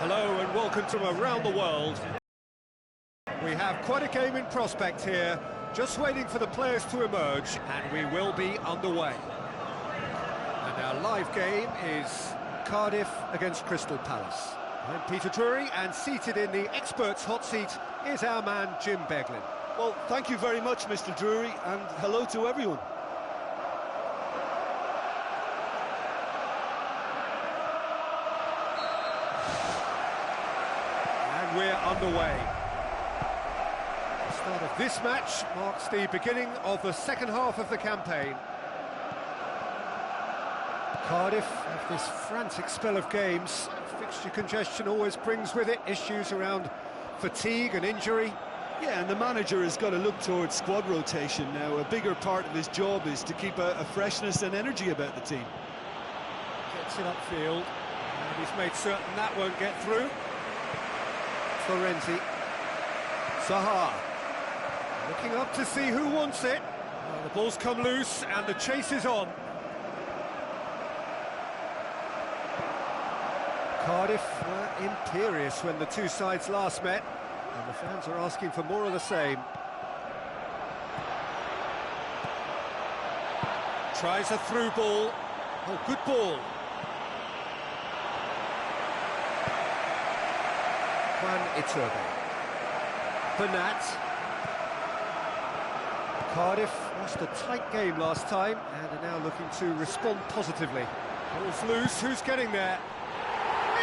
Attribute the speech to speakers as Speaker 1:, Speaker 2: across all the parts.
Speaker 1: Hello and welcome to Around the World. We have quite a game in prospect here, just waiting for the players to emerge, and we will be underway. And our live game is Cardiff against Crystal Palace. I'm Peter Drury, and seated in the experts' hot seat is our man Jim Beglin.
Speaker 2: Well, thank you very much, Mr. Drury, and hello to everyone.
Speaker 1: We're underway. The start of this match marks the beginning of the second half of the campaign. Cardiff have this frantic spell of games. Fixture congestion always brings with it issues around fatigue and injury.
Speaker 2: Yeah, and the manager has got to look towards squad rotation now. A bigger part of his job is to keep a freshness and energy about the team.
Speaker 1: Gets it upfield, and he's made certain that won't get through. Florenzi, Zaha, looking up to see who wants it. The ball's come loose and the chase is on. Cardiff were imperious when the two sides last met, and the fans are asking for more of the same. Tries a through ball. Oh, good ball. Iturbe. Bernat. Cardiff lost a tight game last time and are now looking to respond positively. Ball's loose, who's getting there?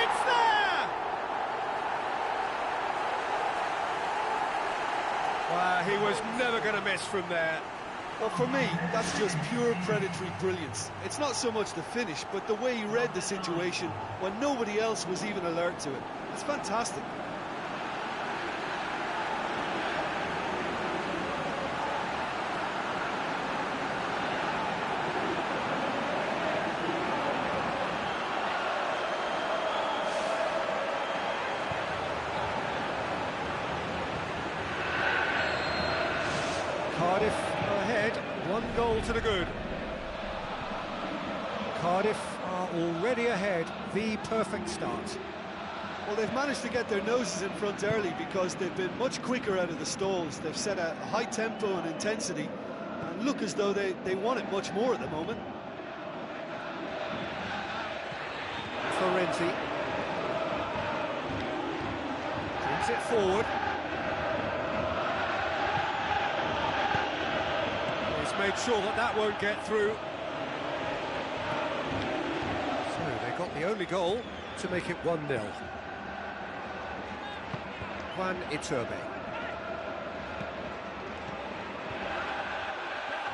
Speaker 1: It's there! Wow, he was never going to miss from there.
Speaker 2: Well, for me, that's just pure predatory brilliance. It's not so much the finish, but the way he read the situation when nobody else was even alert to it. It's fantastic.
Speaker 1: Cardiff are ahead, 1 goal to the good. Cardiff are already ahead, the perfect start.
Speaker 2: Well, they've managed to get their noses in front early because they've been much quicker out of the stalls. They've set a high tempo and intensity and look as though they want it much more at the moment.
Speaker 1: Florenzi brings it forward. Made sure that won't get through. So they got the only goal to make it 1-0. Iturbe.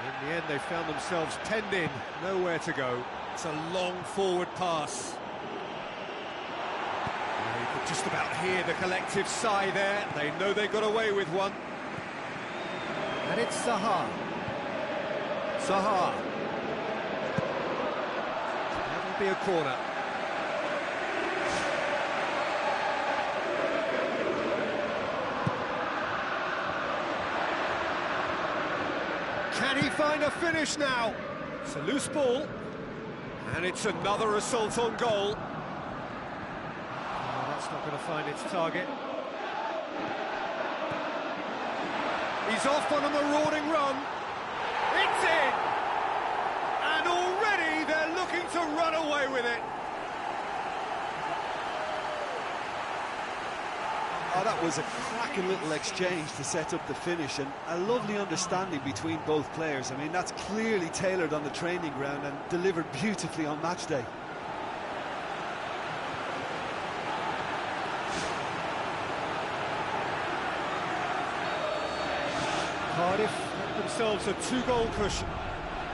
Speaker 1: In the end, they found themselves penned in, nowhere to go. It's a long forward pass. You could just about hear the collective sigh there. They know they got away with one. And it's Zaha. Zaha. That'll be a corner. Can he find a finish now? It's a loose ball. And it's another assault on goal. Oh, that's not going to find its target. He's off on a marauding run. It's in! And already they're looking to run away with it.
Speaker 2: Oh, that was a cracking little exchange to set up the finish, and a lovely understanding between both players. I mean, that's clearly tailored on the training ground and delivered beautifully on match day.
Speaker 1: Cardiff have themselves a 2-goal cushion.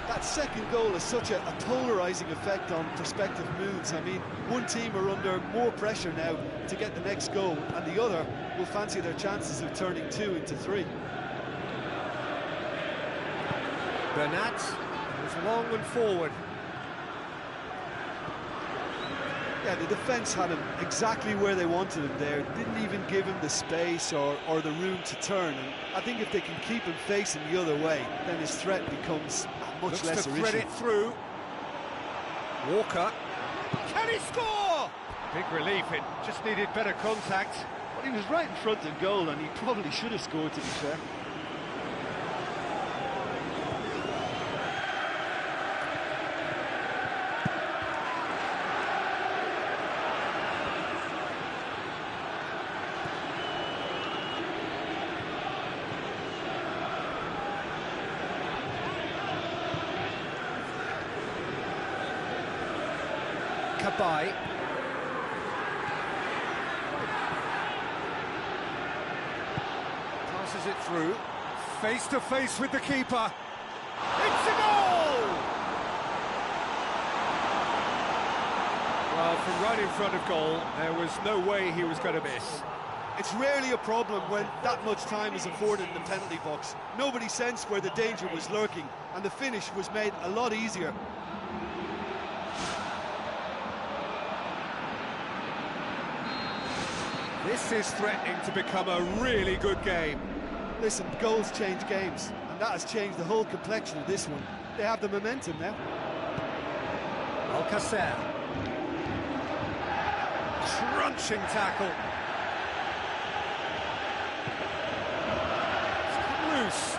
Speaker 2: That second goal has such a polarising effect on prospective moods. I mean, one team are under more pressure now to get the next goal, and the other will fancy their chances of turning 2 into 3.
Speaker 1: Bernat goes long and forward.
Speaker 2: Yeah, the defence had him exactly where they wanted him there. Didn't even give him the space or the room to turn. And I think if they can keep him facing the other way, then his threat becomes much lesser issue.
Speaker 1: Looks to thread it through. Walker. Can he score? Big relief, it just needed better contact.
Speaker 2: Well, he was right in front of goal, and he probably should have scored, to be fair.
Speaker 1: Kabai. Passes it through. Face to face with the keeper. It's a goal! Well, from right in front of goal, there was no way he was going to miss.
Speaker 2: It's rarely a problem when that much time is afforded in the penalty box. Nobody sensed where the danger was lurking, and the finish was made a lot easier.
Speaker 1: This is threatening to become a really good game.
Speaker 2: Listen, goals change games, and that has changed the whole complexion of this one. They have the momentum now.
Speaker 1: Alcacer. Crunching tackle. It's come loose.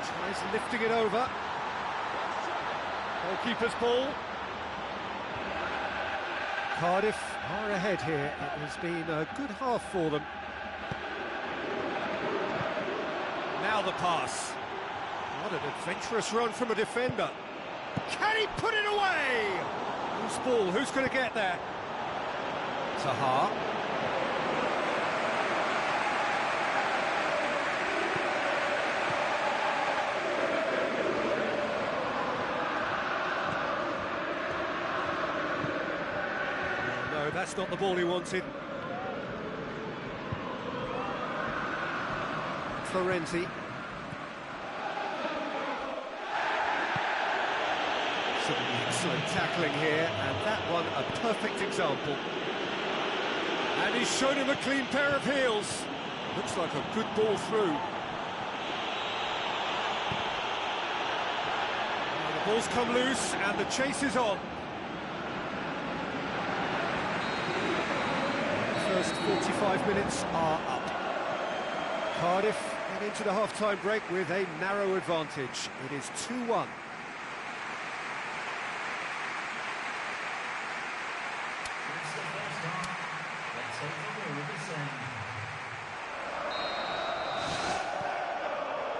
Speaker 1: Tries lifting it over. Goalkeeper's ball. Cardiff are ahead here. It has been a good half for them. Now the pass. What an adventurous run from a defender. Can he put it away? Whose ball? Who's going to get there? Taha. That's not the ball he wanted. Florenzi. Some excellent tackling here, and that one a perfect example. And he's shown him a clean pair of heels. Looks like a good ball through. Now the ball's come loose, and the chase is on. First 45 minutes are up. Cardiff get into the half-time break with a narrow advantage. It is 2-1.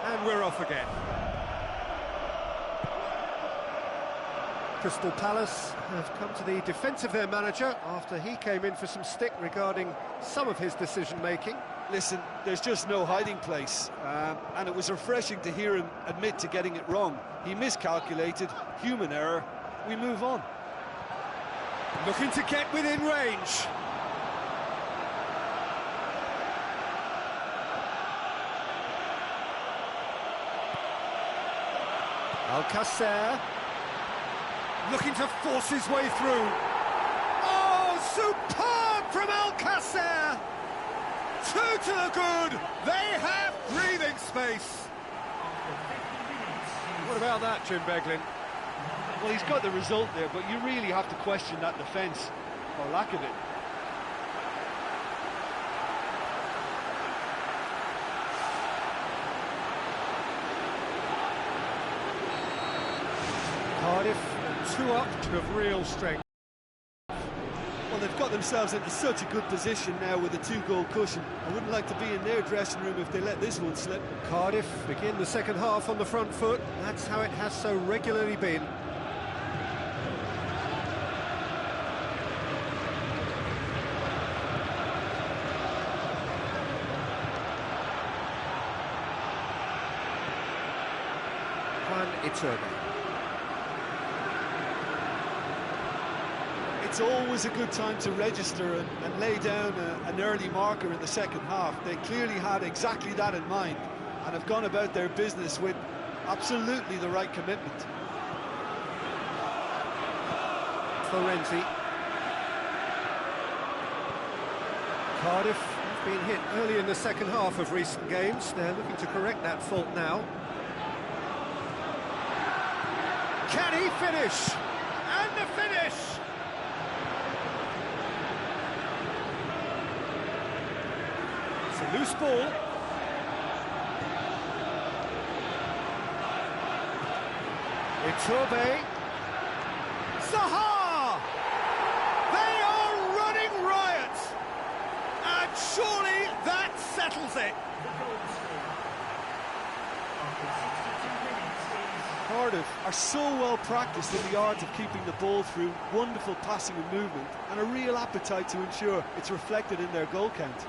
Speaker 1: And we're off again. Crystal Palace have come to the defence of their manager after he came in for some stick regarding some of his decision-making.
Speaker 2: Listen, there's just no hiding place, and it was refreshing to hear him admit to getting it wrong. He miscalculated, human error, we move on.
Speaker 1: Looking to get within range. Alcacer. Looking to force his way through. Oh, superb from Alcacer! 2 to the good. They have breathing space. What about that, Jim Beglin?
Speaker 2: Well, he's got the result there, but you really have to question that defence, or lack of it.
Speaker 1: Cardiff 2 up of real strength.
Speaker 2: Well, they've got themselves into such a good position now with a 2-goal cushion. I wouldn't like to be in their dressing room if they let this one slip.
Speaker 1: Cardiff begin the second half on the front foot. That's how it has so regularly been. Juan Iturbe.
Speaker 2: It's always a good time to register and lay down an early marker in the second half. They clearly had exactly that in mind and have gone about their business with absolutely the right commitment.
Speaker 1: Florenzi. Cardiff have been hit early in the second half of recent games. They're looking to correct that fault now. Can he finish? And the finish! It's a loose ball. Iturbe. Zaha! They are running riot! And surely that settles it.
Speaker 2: Cardiff are so well practiced in the art of keeping the ball through wonderful passing and movement, and a real appetite to ensure it's reflected in their goal count.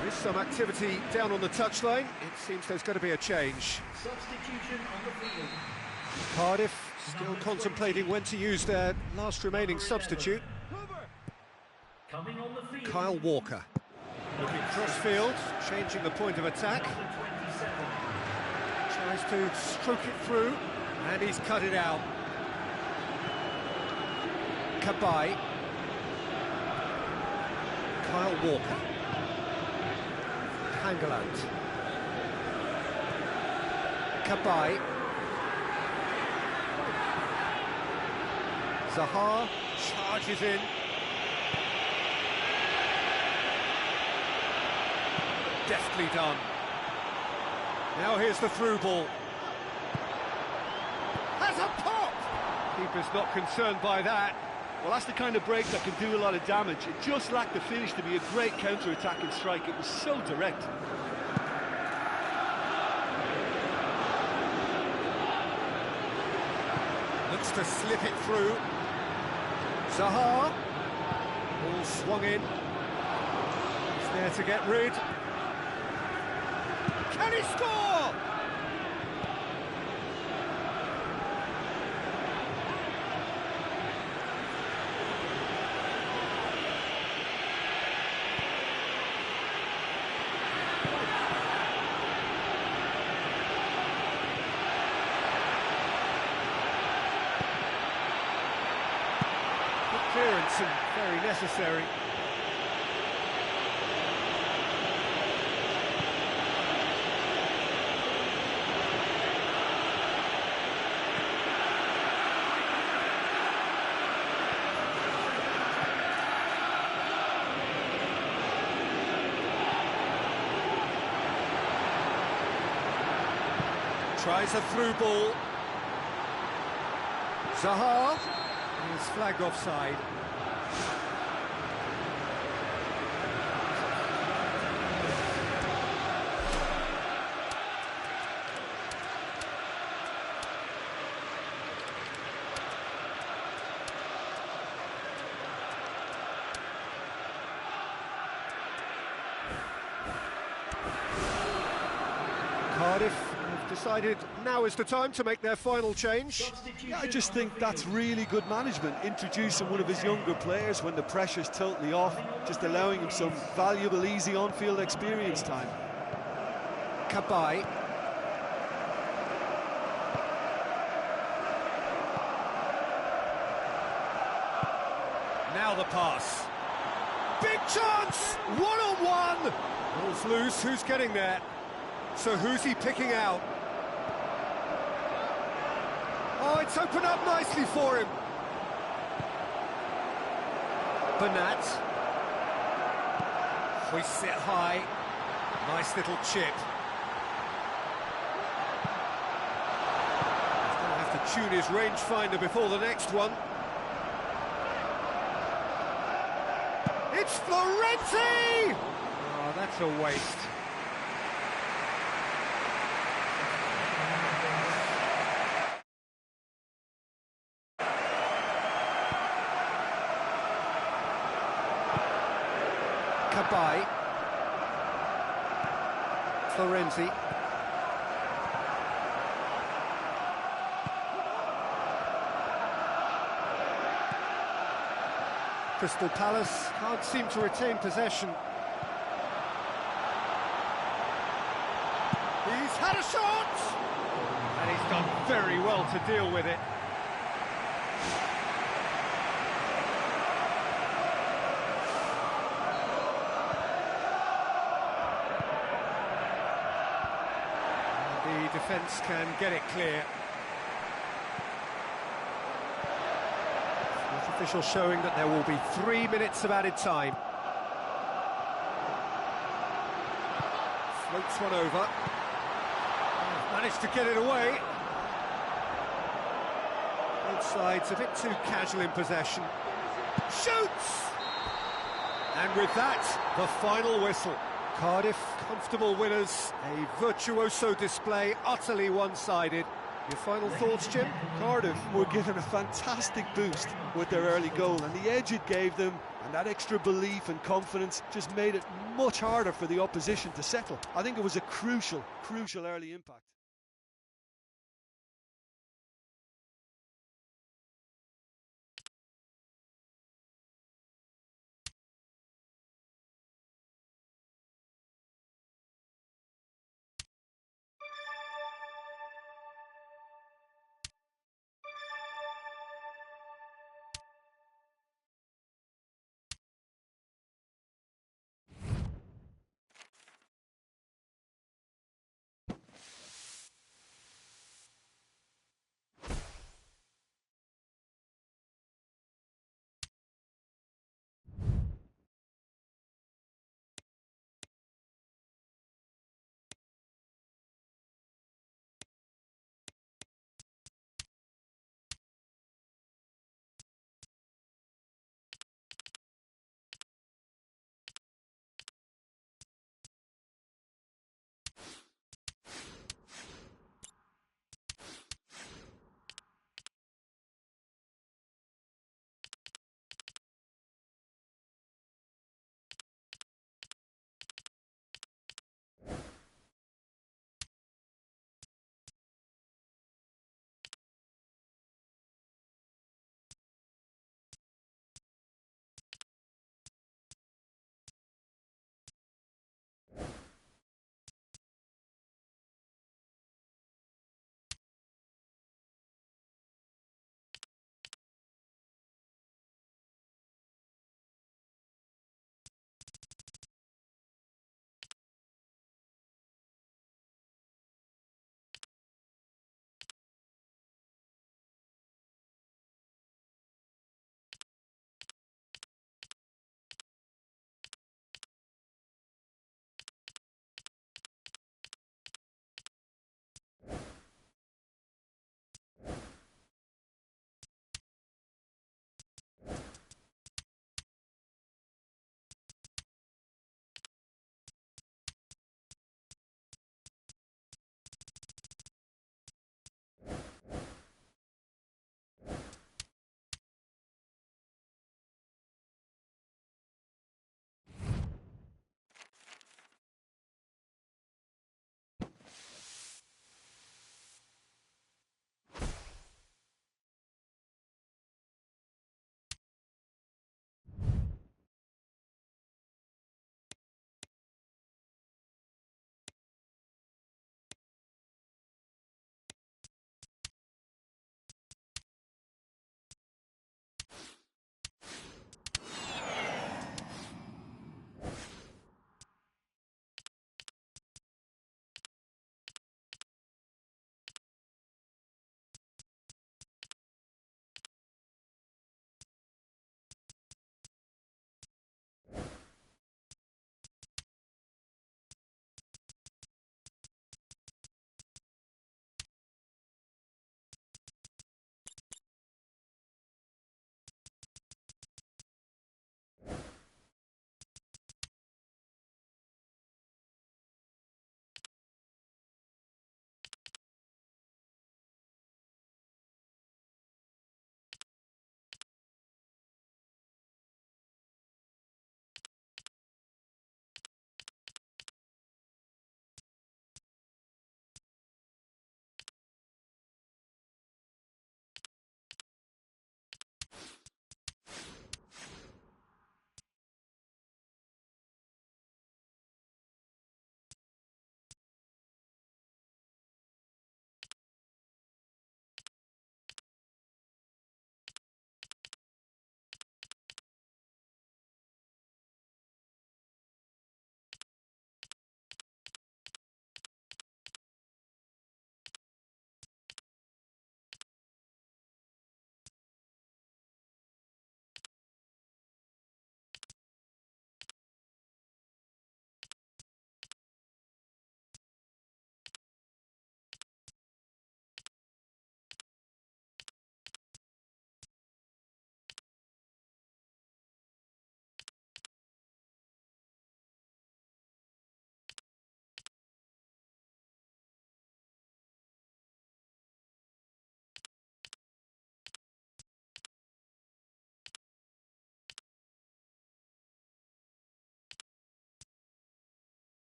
Speaker 1: There is some activity down on the touchline. It seems there's going to be a change.
Speaker 3: Substitution on the field.
Speaker 1: Cardiff still contemplating when to use their last remaining substitute.
Speaker 3: Coming on the field.
Speaker 1: Kyle Walker. Looking cross-field, changing the point of attack. Tries to stroke it through, and he's cut it out. Kabai. Kyle Walker. Hangeland. Kabai. Zaha charges in. Deftly done. Now here's the through ball. Has a pop! Keeper's not concerned by that.
Speaker 2: Well, that's the kind of break that can do a lot of damage. It just lacked the finish to be a great counter-attacking strike. It was so direct.
Speaker 1: Looks to slip it through. Zaha. Ball swung in. He's there to get rid. Can he score? Good clearance and very necessary. Tries a through ball. Zaha is flagged offside. Cardiff have decided now is the time to make their final change.
Speaker 2: Yeah, I just think that's really good management, introducing one of his younger players when the pressure's totally off, just allowing him some valuable, easy on-field experience time.
Speaker 1: Kabai. Now the pass. Big chance! One-on-one! Ball's loose, who's getting there? So who's he picking out? Oh, it's opened up nicely for him. Bernat. Hoists it high. Nice little chip. He's going to have to tune his rangefinder before the next one. It's Florenti! Oh, that's a waste. Cabai. Florenzi. Crystal Palace can't seem to retain possession. He's had a shot! And he's done very well to deal with it. The defence can get it clear. With official showing that there will be 3 minutes of added time. Floats one over. Managed to get it away. Both sides a bit too casual in possession. Shoots! And with that, the final whistle. Cardiff, comfortable winners, a virtuoso display, utterly one-sided. Your final thoughts, Jim?
Speaker 2: Cardiff were given a fantastic boost with their early goal, and the edge it gave them, and that extra belief and confidence just made it much harder for the opposition to settle. I think it was a crucial early impact.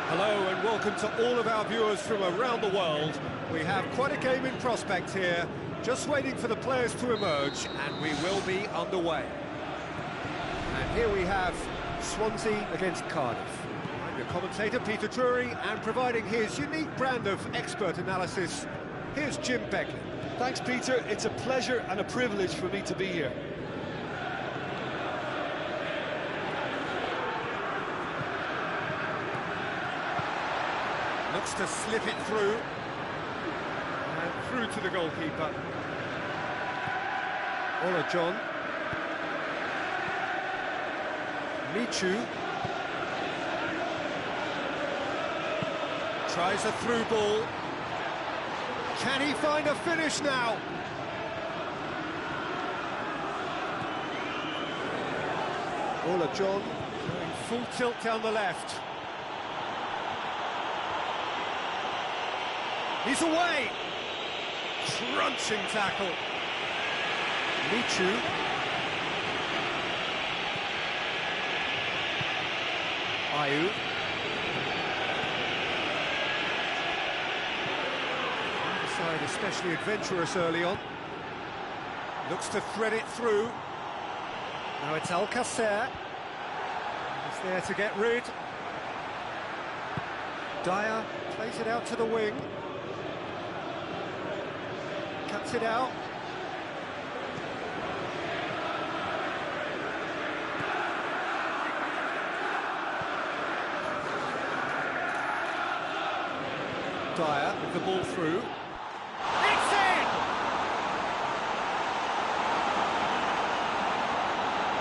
Speaker 1: Hello and welcome to all of our viewers from around the world. We have quite a game in prospect here, just waiting for the players to emerge, and we will be underway. And here we have Swansea against Cardiff. I'm your commentator, Peter Drury, and providing his unique brand of expert analysis, here's Jim Beckley.
Speaker 2: Thanks, Peter. It's a pleasure and a privilege for me to be here.
Speaker 1: Looks to slip it through. And through to the goalkeeper. Ola John. Michu. Tries a through ball. Can he find a finish now? Ola John going full tilt down the left. He's away! Crunching tackle. Michu. Ayew. The side especially adventurous early on. Looks to thread it through. Now it's Alcacer. He's there to get rid. Dyer plays it out to the wing. Cuts it out. Dyer with the ball through. It's in!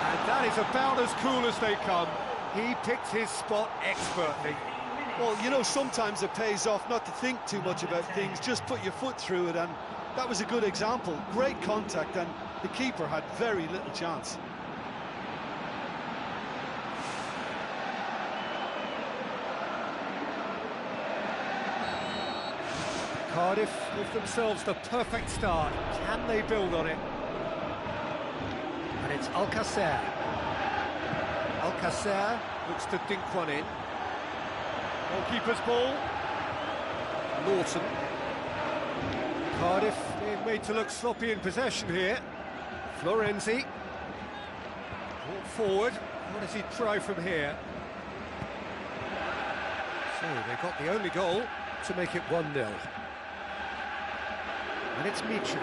Speaker 1: And that is about as cool as they come. He picked his spot expertly.
Speaker 2: Well, you know, sometimes it pays off not to think too much about things, just put your foot through it, and that was a good example. Great contact, and the keeper had very little chance.
Speaker 1: Cardiff give themselves the perfect start. Can they build on it? And it's Alcacer. Alcacer looks to dink one in. Goalkeeper's ball. Norton. Cardiff being made to look sloppy in possession here. Florenzi. Brought forward. What does he try from here? So they got the only goal to make it 1-0. And it's Michu.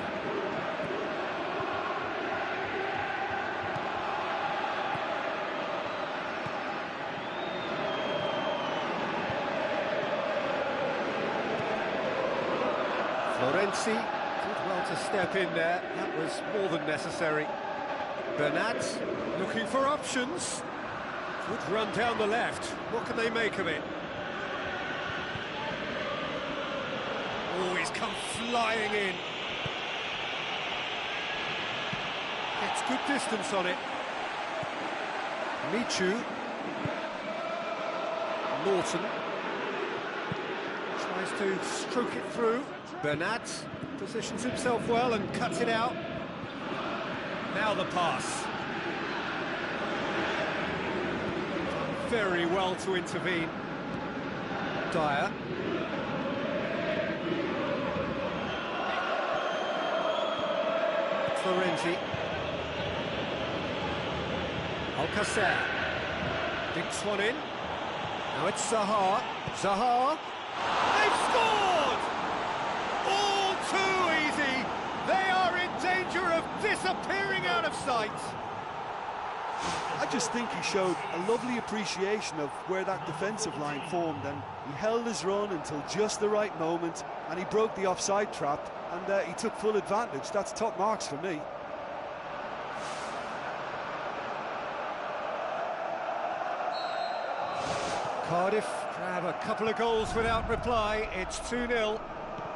Speaker 1: Florenzi did well to step in there. That was more than necessary. Bernat looking for options. Good run down the left. What can they make of it? Oh, he's come flying in. Gets good distance on it. Michu. Norton. Tries to stroke it through. Bernat positions himself well and cuts it out. Now the pass. Very well to intervene. Dyer. Florenzi. Alcacer. Dinks one in. Now it's Zaha. Zaha. They've scored! All too easy. They are in danger of disappearing out of sight.
Speaker 2: I just think he showed a lovely appreciation of where that defensive line formed, and he held his run until just the right moment, and he broke the offside trap, and he took full advantage. That's top marks for me.
Speaker 1: Cardiff grab a couple of goals without reply. It's 2-0.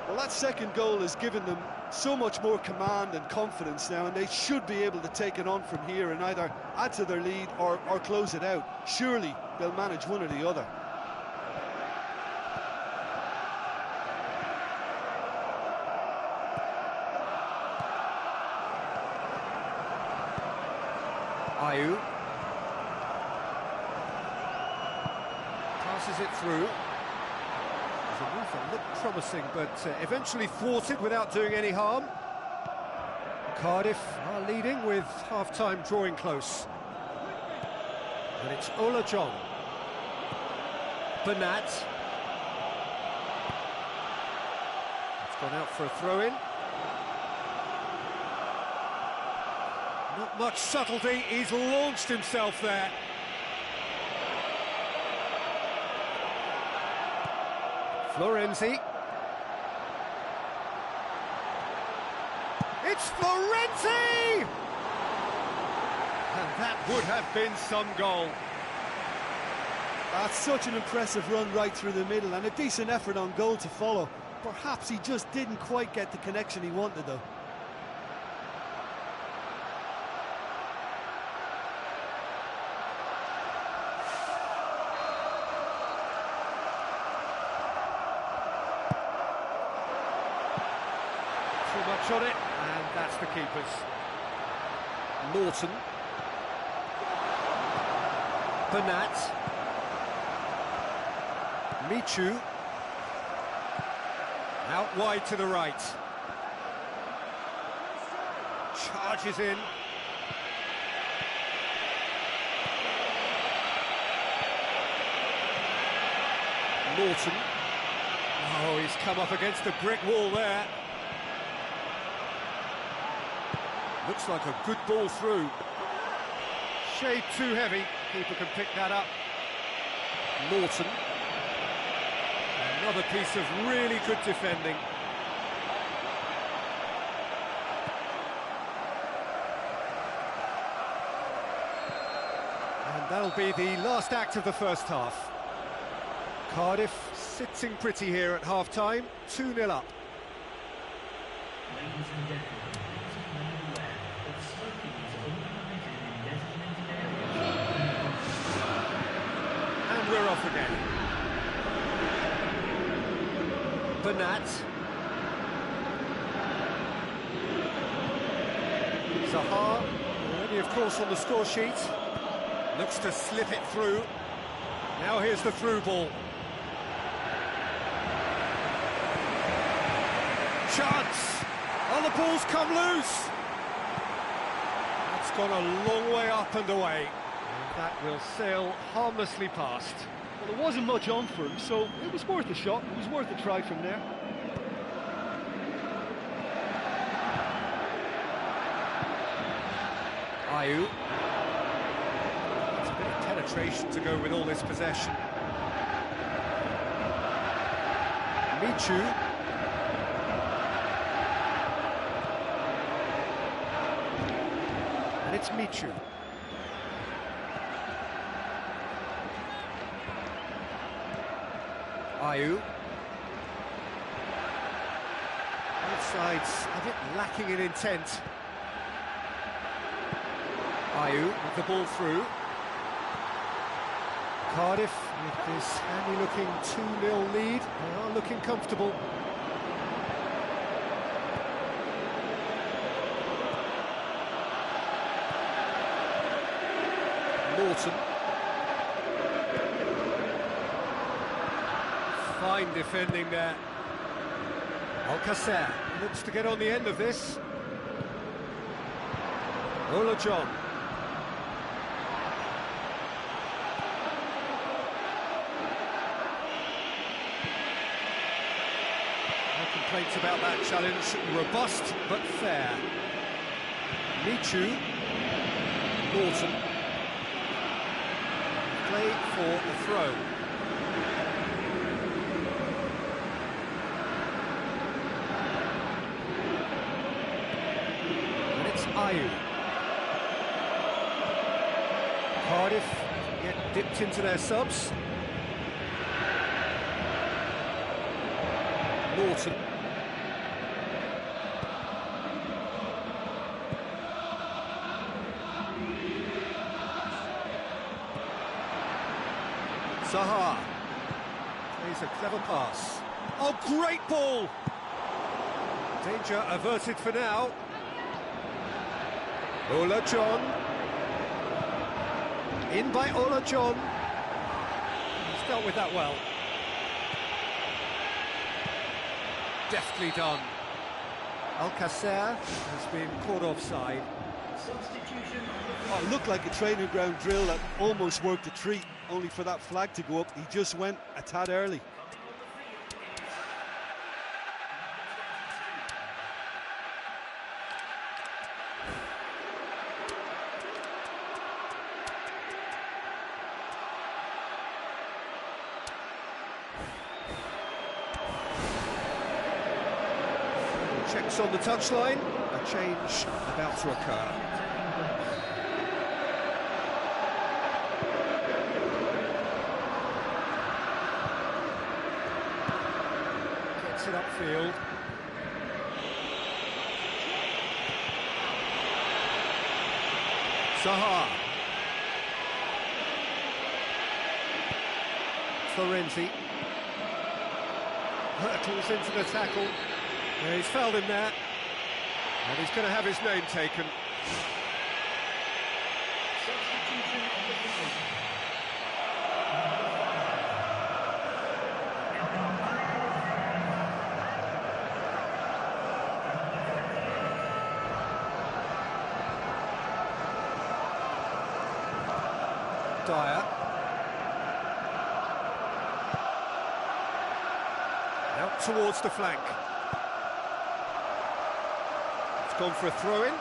Speaker 2: Well, that second goal has given them so much more command and confidence now, and they should be able to take it on from here and either add to their lead or close it out. Surely they'll manage one or the other.
Speaker 1: Ayew passes it through. The move that looked promising, but eventually thwarted without doing any harm. Cardiff are leading with half-time drawing close. And it's Ola John. Bernat. It's gone out for a throw-in. Not much subtlety, he's launched himself there. Florenzi. It's Florenzi! And that would have been some goal.
Speaker 2: That's such an impressive run right through the middle, and a decent effort on goal to follow. Perhaps he just didn't quite get the connection he wanted, though.
Speaker 1: Too much on it, and that's the keeper's. Norton. Bernat. Michu. Out wide to the right. Charges in. Norton. Oh, he's come up against a brick wall there. Looks like a good ball through. Shade too heavy. Keeper can pick that up. Norton. Another piece of really good defending. And that'll be the last act of the first half. Cardiff sitting pretty here at half-time, 2-0 up.
Speaker 3: Ladies and gentlemen, please remain aware that smoking is only permitted in designated areas.
Speaker 1: And we're off again. Bernat. Zaha, already of course on the score sheet. Looks to slip it through. Now here's the through ball. Chance! Oh, the ball's come loose! That's gone a long way up and away. And that will sail harmlessly past.
Speaker 4: Well, there wasn't much on for him, so it was worth a shot. It was worth a try from there.
Speaker 1: Ayew. It's a bit of penetration to go with all this possession. Michu. And it's Michu. Ayew. Both sides a bit lacking in intent. Ayew with the ball through. Cardiff with this handy-looking 2-0 lead. They are looking comfortable. Norton. Fine defending there. Alcacer looks to get on the end of this. Ola John. No complaints about that challenge. Robust but fair. Michu. Norton. Play for a throw. Ayew. Cardiff get dipped into their subs. Norton. Zaha plays a clever pass. Oh, great ball! Danger averted for now. Ola John. In by Ola John. He's dealt with that well. Deftly done. Alcacer has been caught offside.
Speaker 3: Substitution on the
Speaker 2: Oh, it looked like a training ground drill that almost worked a treat, only for that flag to go up. He just went a tad early.
Speaker 1: Checks on the touchline, a change about to occur. Gets it upfield. Zaha. Florenzi. Hurtles into the tackle. Yeah, he's fouled him there, and he's going to have his name taken.
Speaker 3: substitution on the field.
Speaker 1: Dyer. Out towards the flank. It's gone for a throw-in.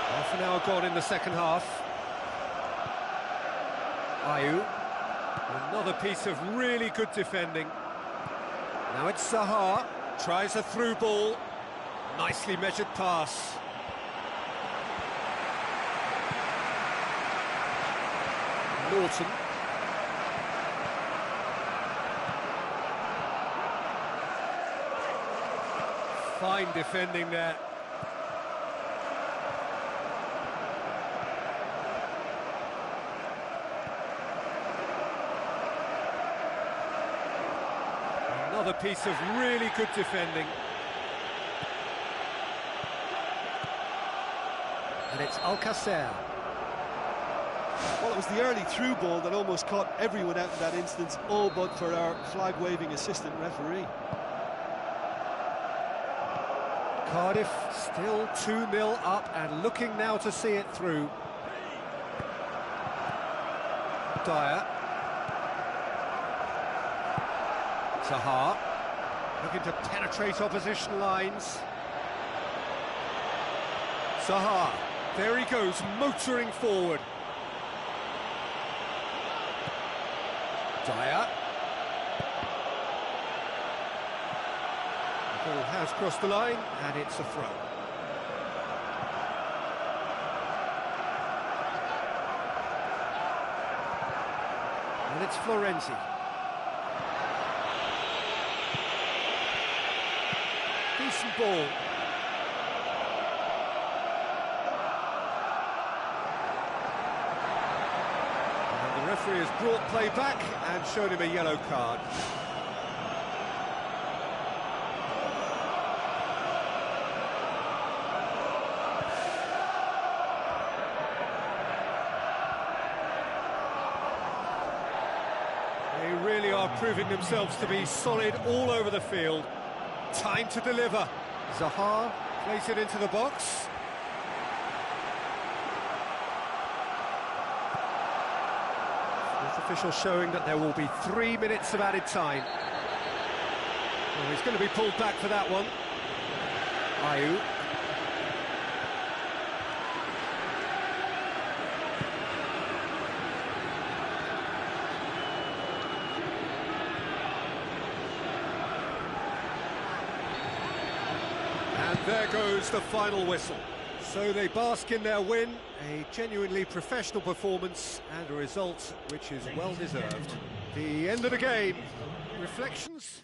Speaker 1: Half an hour gone in the second half. Ayew. Another piece of really good defending. Now it's Zaha. Tries a through ball. Nicely measured pass. Norton. Fine defending there. Another piece of really good defending. And it's Alcacer.
Speaker 2: Well, it was the early through ball that almost caught everyone out in that instance, all but for our flag-waving assistant referee.
Speaker 1: Cardiff still 2-0 up and looking now to see it through. Dyer. Zaha. Looking to penetrate opposition lines. Zaha. There he goes, motoring forward. Dyer. The ball has crossed the line, and it's a throw. And it's Florenzi. Decent ball. And the referee has brought play back and shown him a yellow card. They really are proving themselves to be solid all over the field. Time to deliver. Zaha plays it into the box. Fourth official showing that there will be 3 minutes of added time. Well, he's going to be pulled back for that one. Ayew. And there goes the final whistle. So they bask in their win, a genuinely professional performance and a result which is well deserved. The end of the game. Reflections?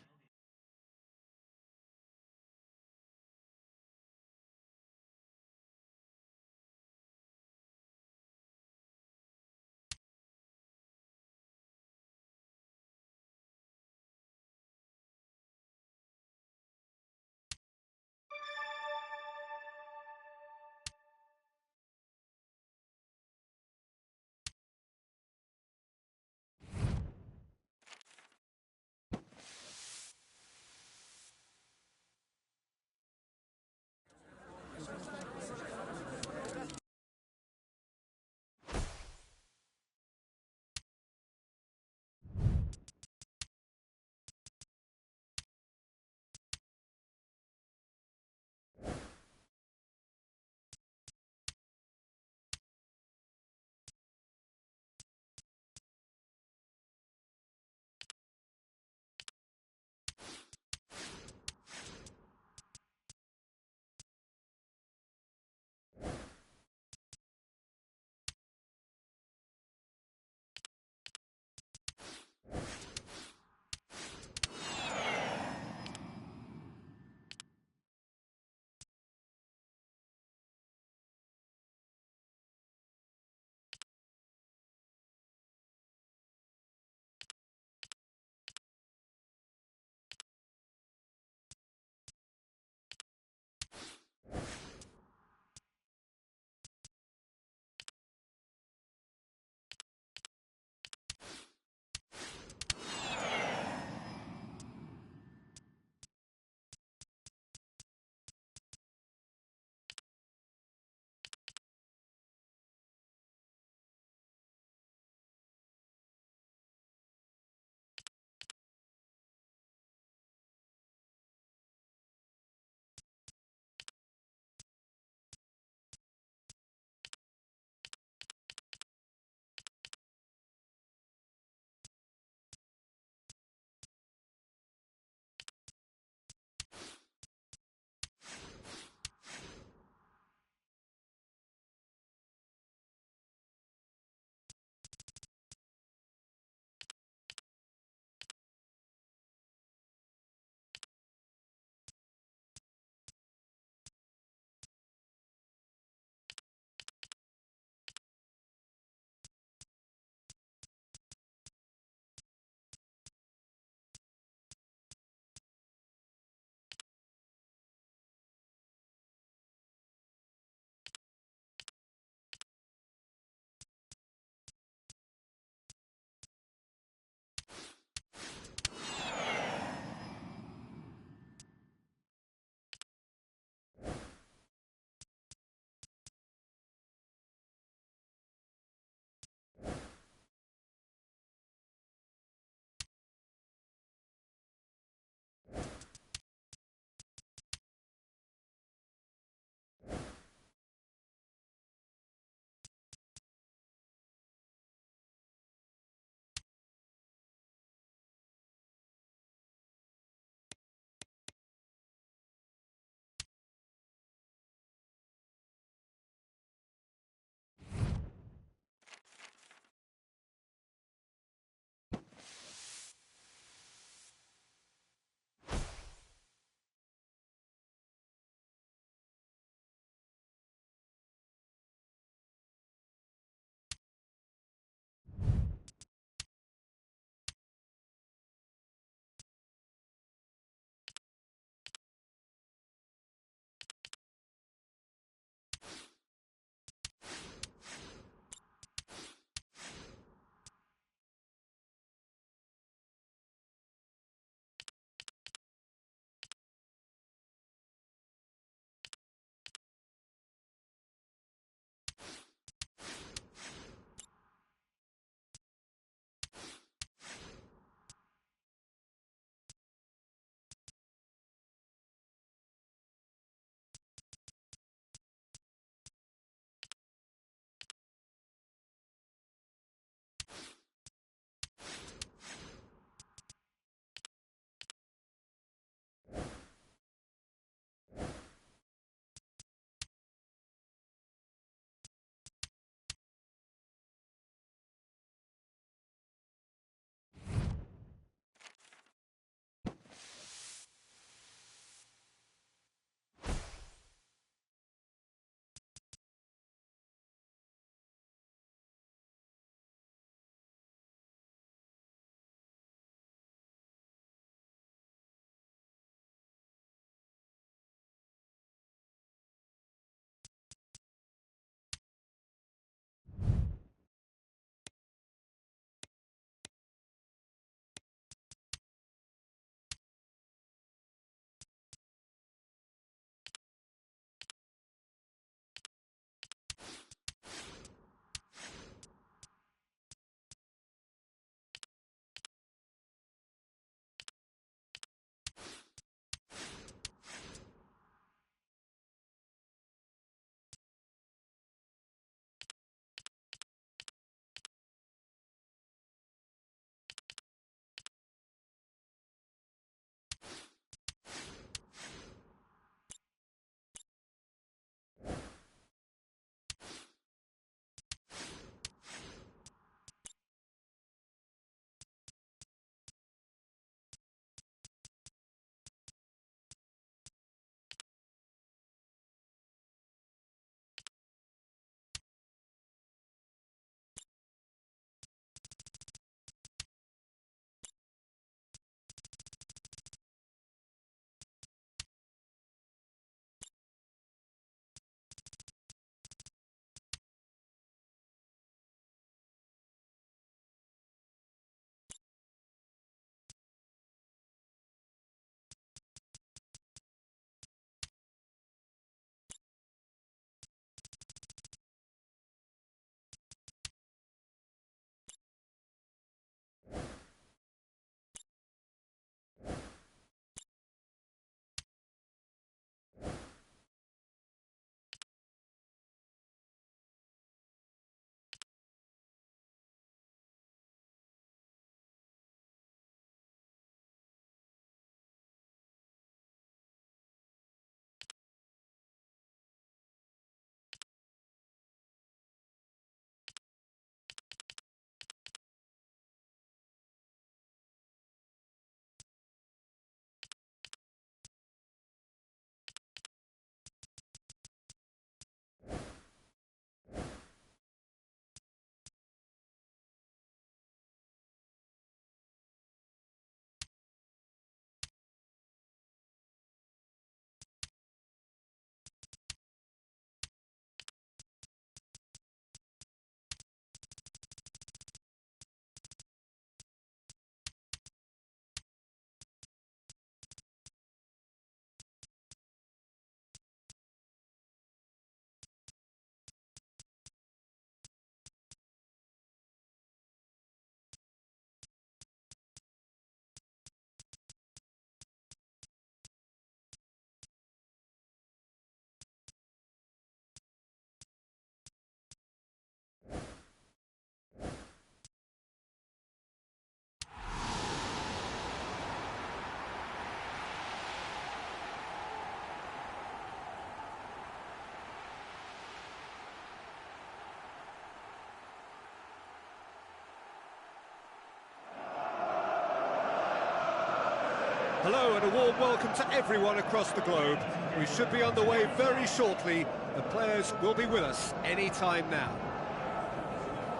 Speaker 1: Hello and a warm welcome to everyone across the globe. We should be underway very shortly. The players will be with us any time now.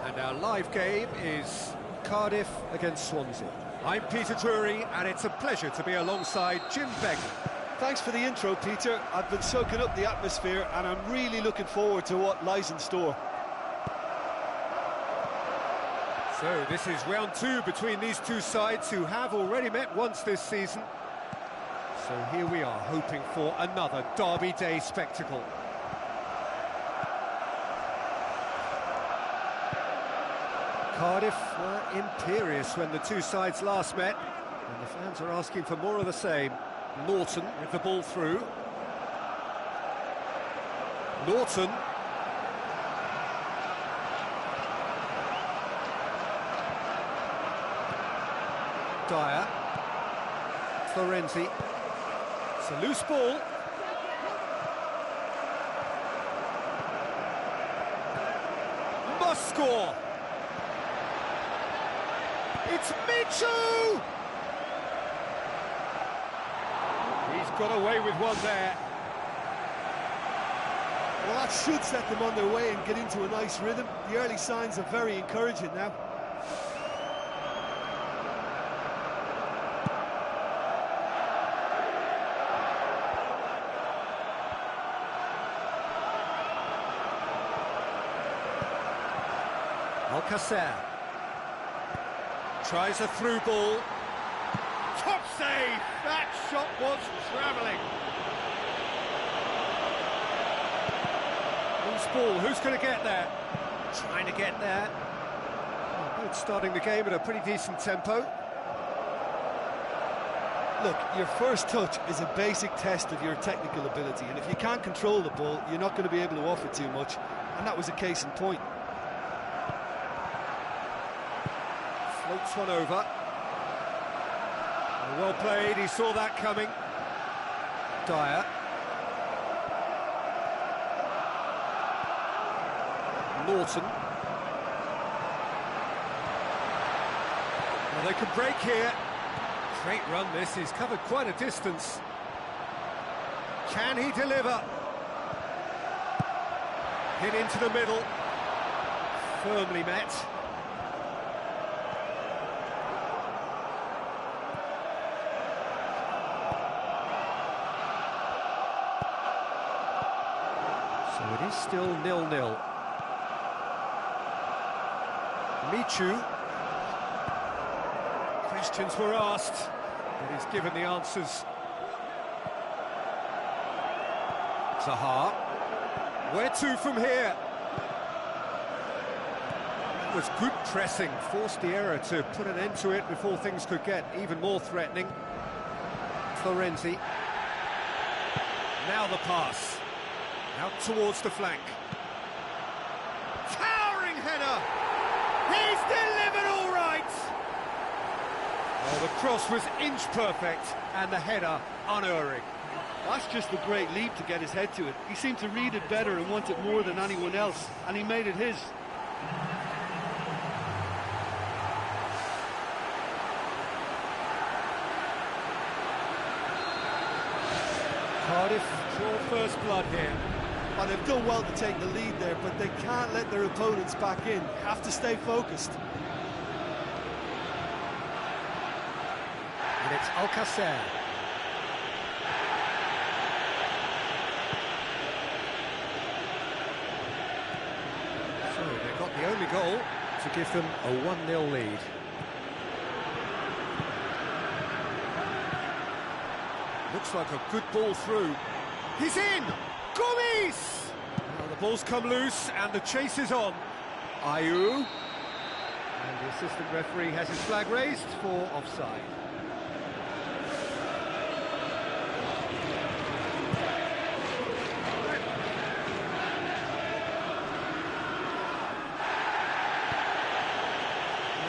Speaker 1: And our live game is Cardiff against Swansea. I'm Peter Drury, and it's a pleasure to be alongside Jim Begley.
Speaker 2: Thanks for the intro, Peter. I've been soaking up the atmosphere and I'm really looking forward to what lies in store.
Speaker 1: So this is round two between these two sides who have already met once this season. So here we are, hoping for another Derby Day spectacle. Cardiff were imperious when the two sides last met, and the fans are asking for more of the same. Norton with the ball through. Norton. Dyer. Florenzi. It's a loose ball. Must score. It's Michu! He's got away with one there.
Speaker 2: Well, that should set them on their way and get into a nice rhythm. The early signs are very encouraging now.
Speaker 1: Alcacer tries a through ball. Top save! That shot was travelling. Loose ball, who's going to get there? Trying to get there. Oh, both starting the game at a pretty decent tempo.
Speaker 2: Look, your first touch is a basic test of your technical ability, and if you can't control the ball, you're not going to be able to offer too much, and that was a case in point.
Speaker 1: Floats one over. Well played, he saw that coming. Dyer. Norton. Well, they could break here. Great run this, he's covered quite a distance. Can he deliver? Hit into the middle. Firmly met. So it is still 0-0. Michu. Questions were asked, but he's given the answers. Zaha. Where to from here? That was good pressing, forced the error to put an end to it before things could get even more threatening. Florenzi. Now the pass. Out towards the flank. Towering header! He's delivered all right! Well, the cross was inch perfect and the header unerring.
Speaker 4: That's just a great leap to get his head to it. He seemed to read it better and want it more than anyone else, and he made it his.
Speaker 1: Cardiff draw first blood here.
Speaker 2: And they've done well to take the lead there, but they can't let their opponents back in. Have to stay focused.
Speaker 1: And it's Alcacer. So they got the only goal to give them a 1-0 lead. Looks like a good ball through. He's in! Gomes! Well, the ball's come loose and the chase is on. Ayew. And the assistant referee has his flag raised for offside.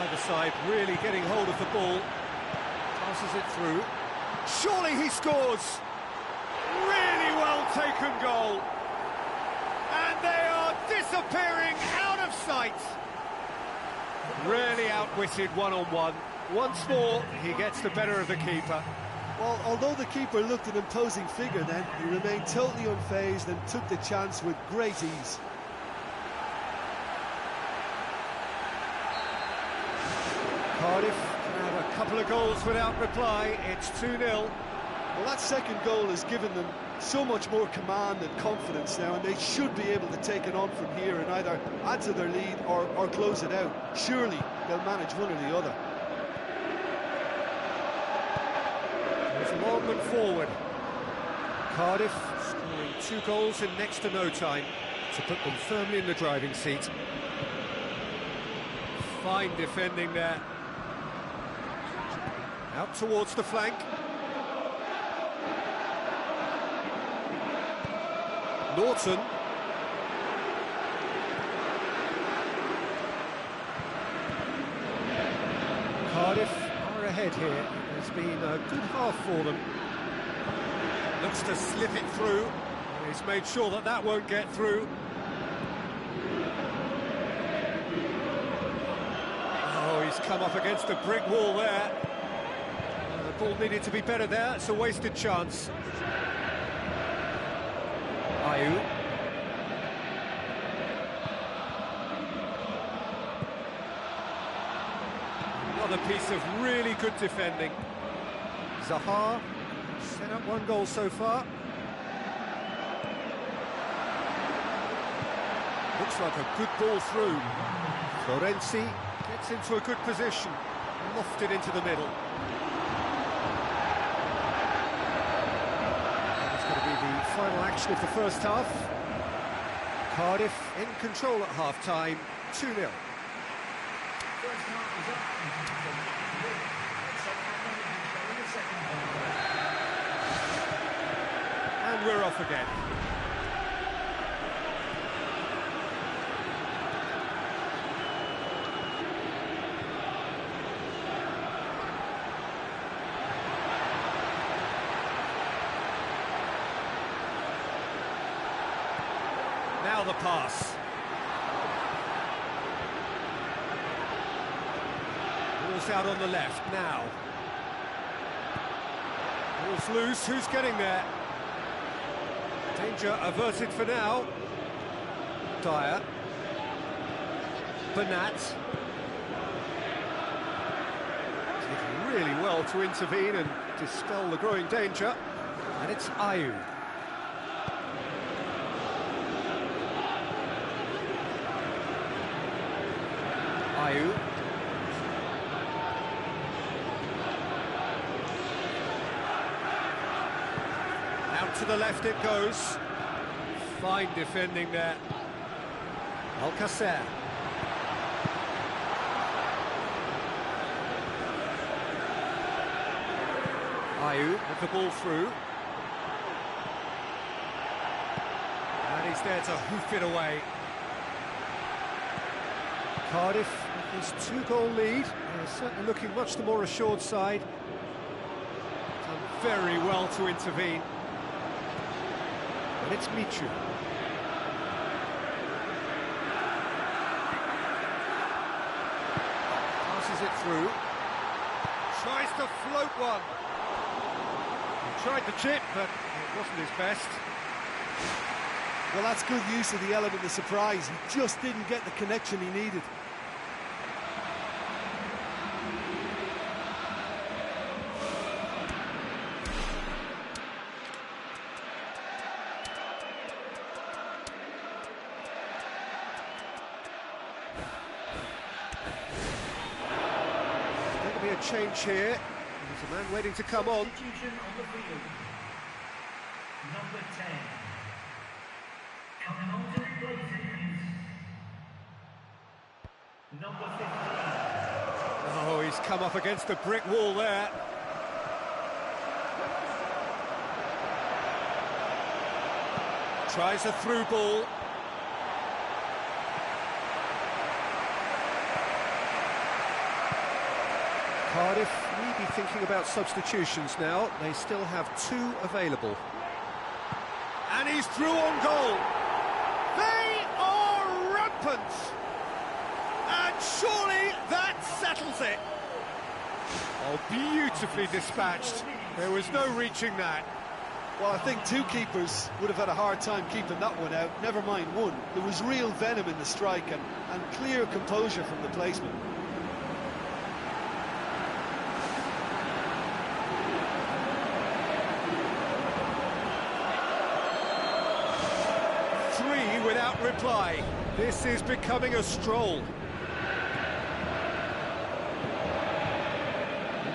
Speaker 1: Either side really getting hold of the ball. Passes it through. Surely he scores! Really well taken goal. And they are disappearing out of sight. Really outwitted one-on-one. Once more, he gets the better of the keeper.
Speaker 2: Well, although the keeper looked an imposing figure then, he remained totally unfazed and took the chance with great ease.
Speaker 1: Cardiff can have a couple of goals without reply. It's 2-0.
Speaker 2: Well, that second goal has given them so much more command and confidence now, and they should be able to take it on from here and either add to their lead or close it out. Surely they'll manage one or the other.
Speaker 1: It's long and forward. Cardiff scoring 2 goals in next to no time to put them firmly in the driving seat. Fine defending there. Out towards the flank. Norton. Cardiff are ahead here. It's been a good half for them. Looks to slip it through. He's made sure that that won't get through. Oh, he's come up against a brick wall there. The ball needed to be better there. It's a wasted chance. Ayew. Another piece of really good defending. Zaha set up 1 goal so far. Looks like a good ball through. Florenzi gets into a good position, lofted into the middle. That's going to be the final action of the first half. Cardiff in control at half-time, 2-0.
Speaker 3: First half is up. Let's have in the second half.
Speaker 1: And we're off again. Now the pass. Ball's out on the left now. Ball's loose, who's getting there? Danger averted for now. Dyer. Bernat. Did really well to intervene and dispel the growing danger. And it's Ayew. Ayew. Out to the left it goes. Fine defending there. Alcacer. Ayew with the ball through. And he's there to hoof it away. Cardiff with his 2-goal lead. They're certainly looking much the more assured side. Done very well to intervene. And it's Michu. Passes it through. Tries to float one. He tried the chip, but it wasn't his best.
Speaker 2: Well, that's good use of the element of surprise. He just didn't get the connection he needed.
Speaker 1: There's going to be a change here. There's a man waiting to come on.
Speaker 3: Substitution on the field. Number 10. Coming on to replace him is number 15.
Speaker 1: Oh, he's come up against a brick wall there. Tries a through ball. Cardiff may be thinking about substitutions now. They still have 2 available. And he's through on goal. They are rampant. And surely that settles it. Oh, beautifully dispatched. There was no reaching that.
Speaker 2: Well, I think two keepers would have had a hard time keeping that one out, never mind one. There was real venom in the strike and clear composure from the placement.
Speaker 1: Three without reply. This is becoming a stroll.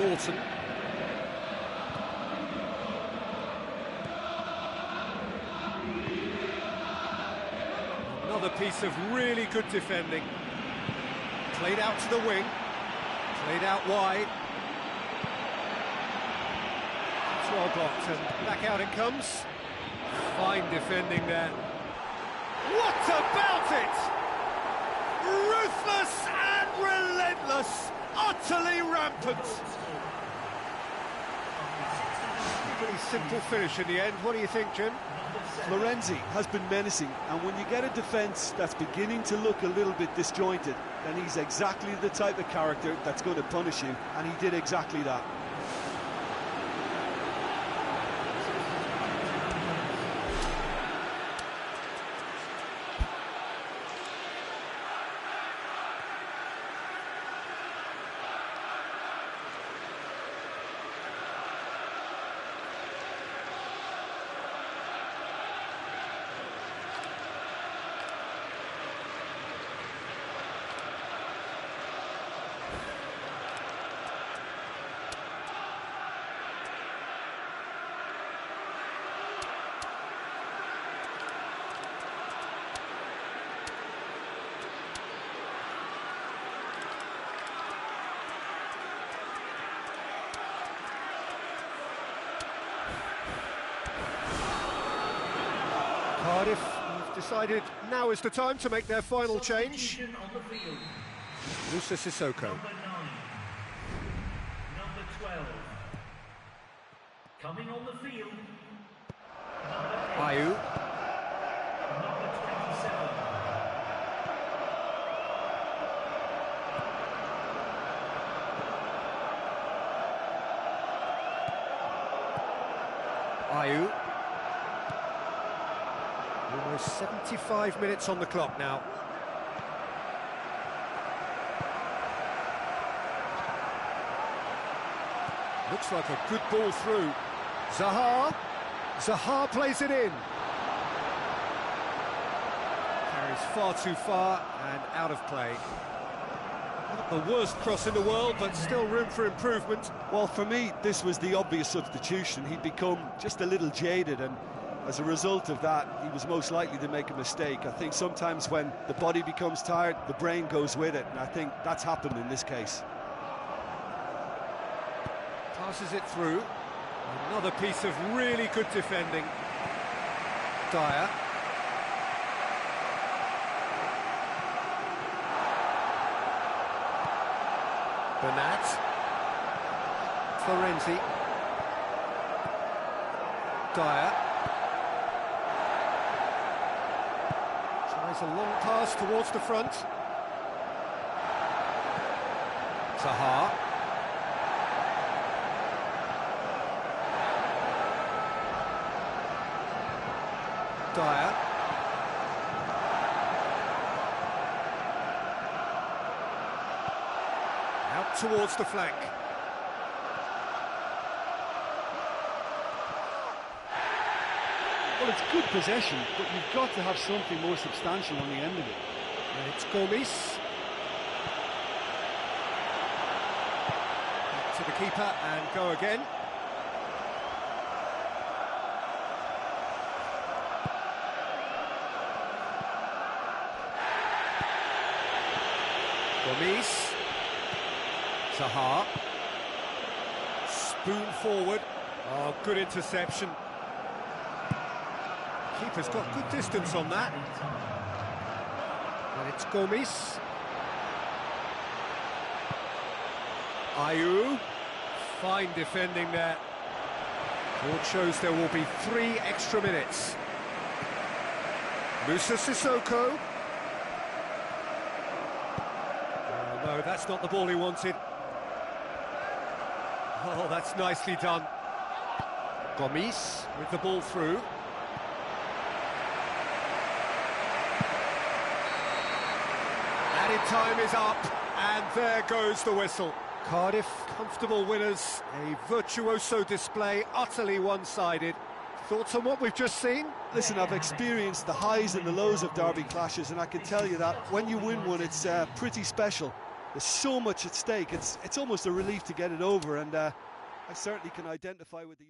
Speaker 1: Norton. Another piece of really good defending. Played out to the wing. Played out wide. It's well blocked and back out it comes. Fine defending there. What about it? Ruthless and relentless. Utterly rampant. Pretty simple finish in the end. What do you think, Jim?
Speaker 2: Florenzi has been menacing, and when you get a defence that's beginning to look a little bit disjointed, then he's exactly the type of character that's going to punish you, and he did exactly that.
Speaker 1: Cardiff have decided now is the time to make their final change. Musa Sissoko.
Speaker 3: Number 9. Number 12. Coming on the field. Number 8.
Speaker 1: Ayew.
Speaker 3: Number 27.
Speaker 1: Ayew. Almost 75 minutes on the clock now. Looks like a good ball through. Zaha. Zaha plays it in. Carries far too far and out of play. Not the worst cross in the world, but still room for improvement.
Speaker 2: Well, for me, this was the obvious substitution. He'd become just a little jaded, and as a result of that, he was most likely to make a mistake. I think sometimes when the body becomes tired, the brain goes with it, and I think that's happened in this case.
Speaker 1: Passes it through. Another piece of really good defending. Dyer. Bernat. Florenzi. Dyer. Tries a long pass towards the front. Zaha. Dyer. Out towards the flank.
Speaker 4: Well, it's good possession, but you've got to have something more substantial on the end of it.
Speaker 1: And it's Gomis. Back to the keeper and go again. Gomis. Zaha. Spoon forward. Oh, good interception. Keeper's got good distance on that. And it's Gomis. Ayew. Fine defending there. Board shows there will be 3 extra minutes. Musa Sissoko. Oh, no, that's not the ball he wanted. Oh, that's nicely done. Gomis with the ball through. Added time is up, and there goes the whistle. Cardiff, comfortable winners, a virtuoso display, utterly one-sided. Thoughts on what we've just seen?
Speaker 2: Listen, I've experienced the highs and the lows of derby clashes, and I can tell you that when you win one, it's pretty special. There's so much at stake. It's almost a relief to get it over, and I certainly can identify with the...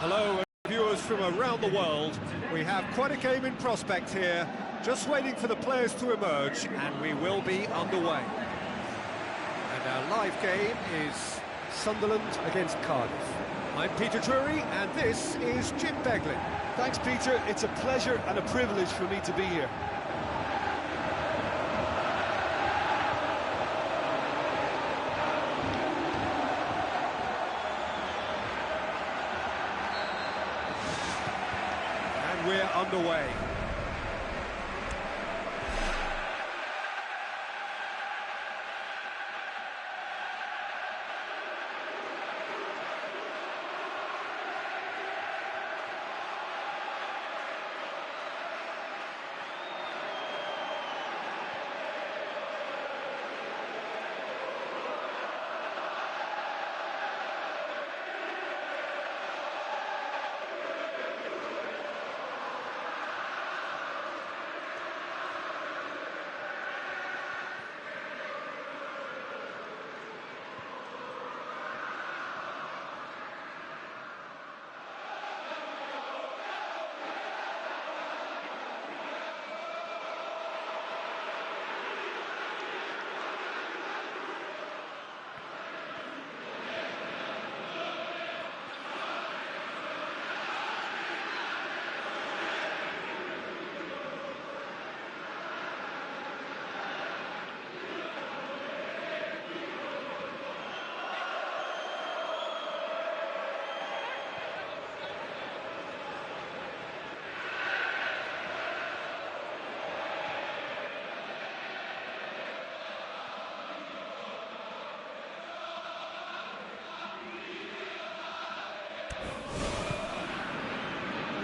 Speaker 1: Hello, viewers from around the world. We have quite a game in prospect here, just waiting for the players to emerge, and we will be underway. And our live game is Sunderland against Cardiff. I'm Peter Drury, and this is Jim Beglin.
Speaker 2: Thanks, Peter. It's a pleasure and a privilege for me to be here.
Speaker 1: And we're underway.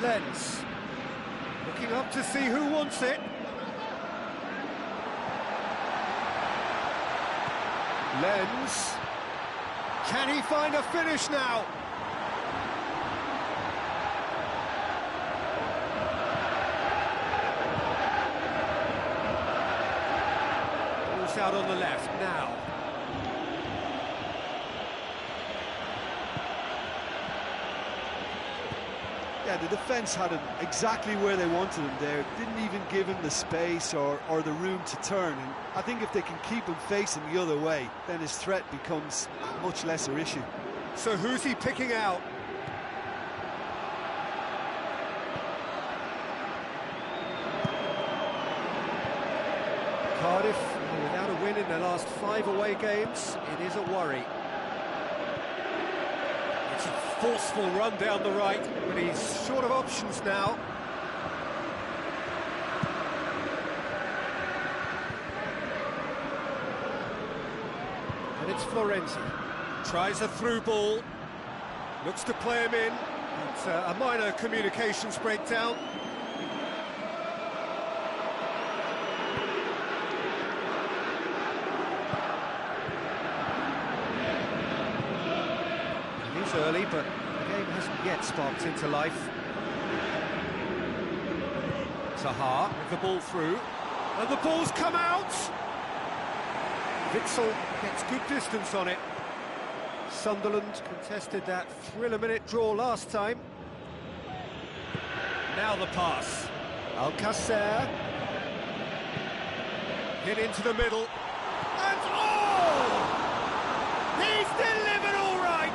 Speaker 1: Lens, looking up to see who wants it. Lens, can he find a finish now? Ball's out on the left now.
Speaker 2: Yeah, the defence had him exactly where they wanted him there. Didn't even give him the space or the room to turn. And I think if they can keep him facing the other way, then his threat becomes a much lesser issue.
Speaker 1: So who's he picking out? Cardiff, without a win in their last 5 away games, it is a worry. It's a forceful run down the right, but he's short of options now. And it's Florenzi. Tries a through ball, looks to play him in. It's a minor communications breakdown. Early, but the game hasn't yet sparked into life. Zaha with the ball through, and the ball's come out! Witsel gets good distance on it. Sunderland contested that thriller-minute draw last time. Now the pass. Alcacer. Hit into the middle. And oh! He's delivered all right!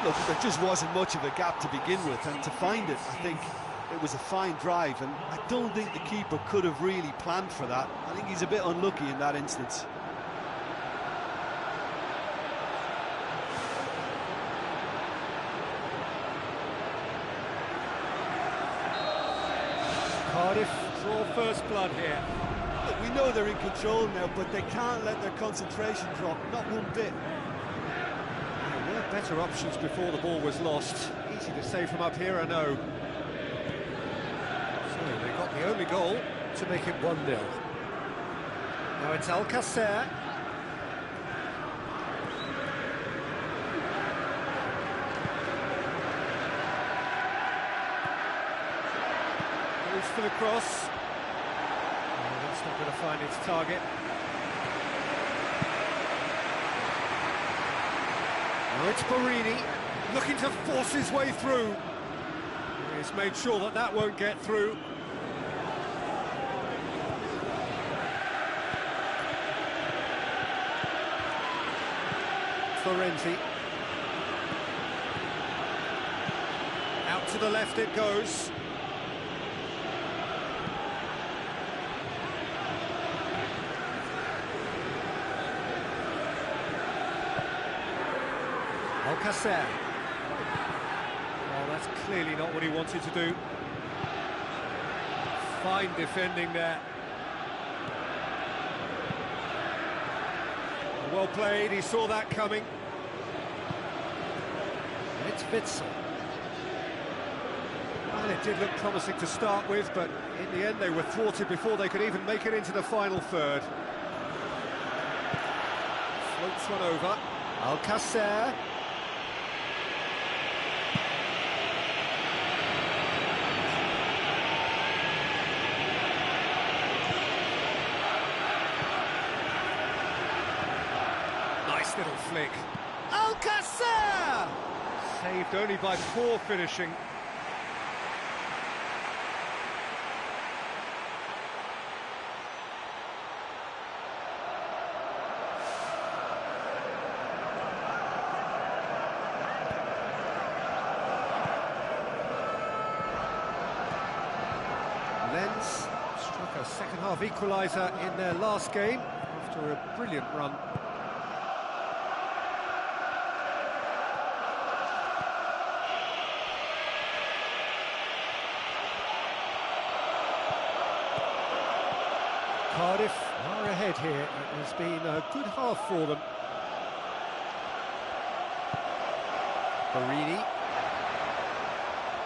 Speaker 2: Look, there just wasn't much of a gap to begin with, and to find it, I think it was a fine drive, and I don't think the keeper could have really planned for that. I think he's a bit unlucky in that instance.
Speaker 1: Cardiff draw first blood here.
Speaker 2: Look, we know they're in control now, but they can't let their concentration drop, not one bit.
Speaker 1: There were better options before the ball was lost. Easy to say from up here, I know. So they got the only goal to make it 1-0. Now it's Alcacer. Goes for the cross. Oh, that's not going to find its target. Now it's Barini, looking to force his way through. He's made sure that that won't get through. Florenzi. Out to the left it goes. Alcacer. Oh, that's clearly not what he wanted to do. Fine defending there. Well played, he saw that coming. And it's Witzel. Well, it did look promising to start with, but in the end they were thwarted before they could even make it into the final third. Floats one over. Alcacer. Nice little flick. Alcacer! Saved only by poor finishing. Lens struck a second-half equaliser in their last game after a brilliant run. Cardiff are ahead here. It has been a good half for them. Barini.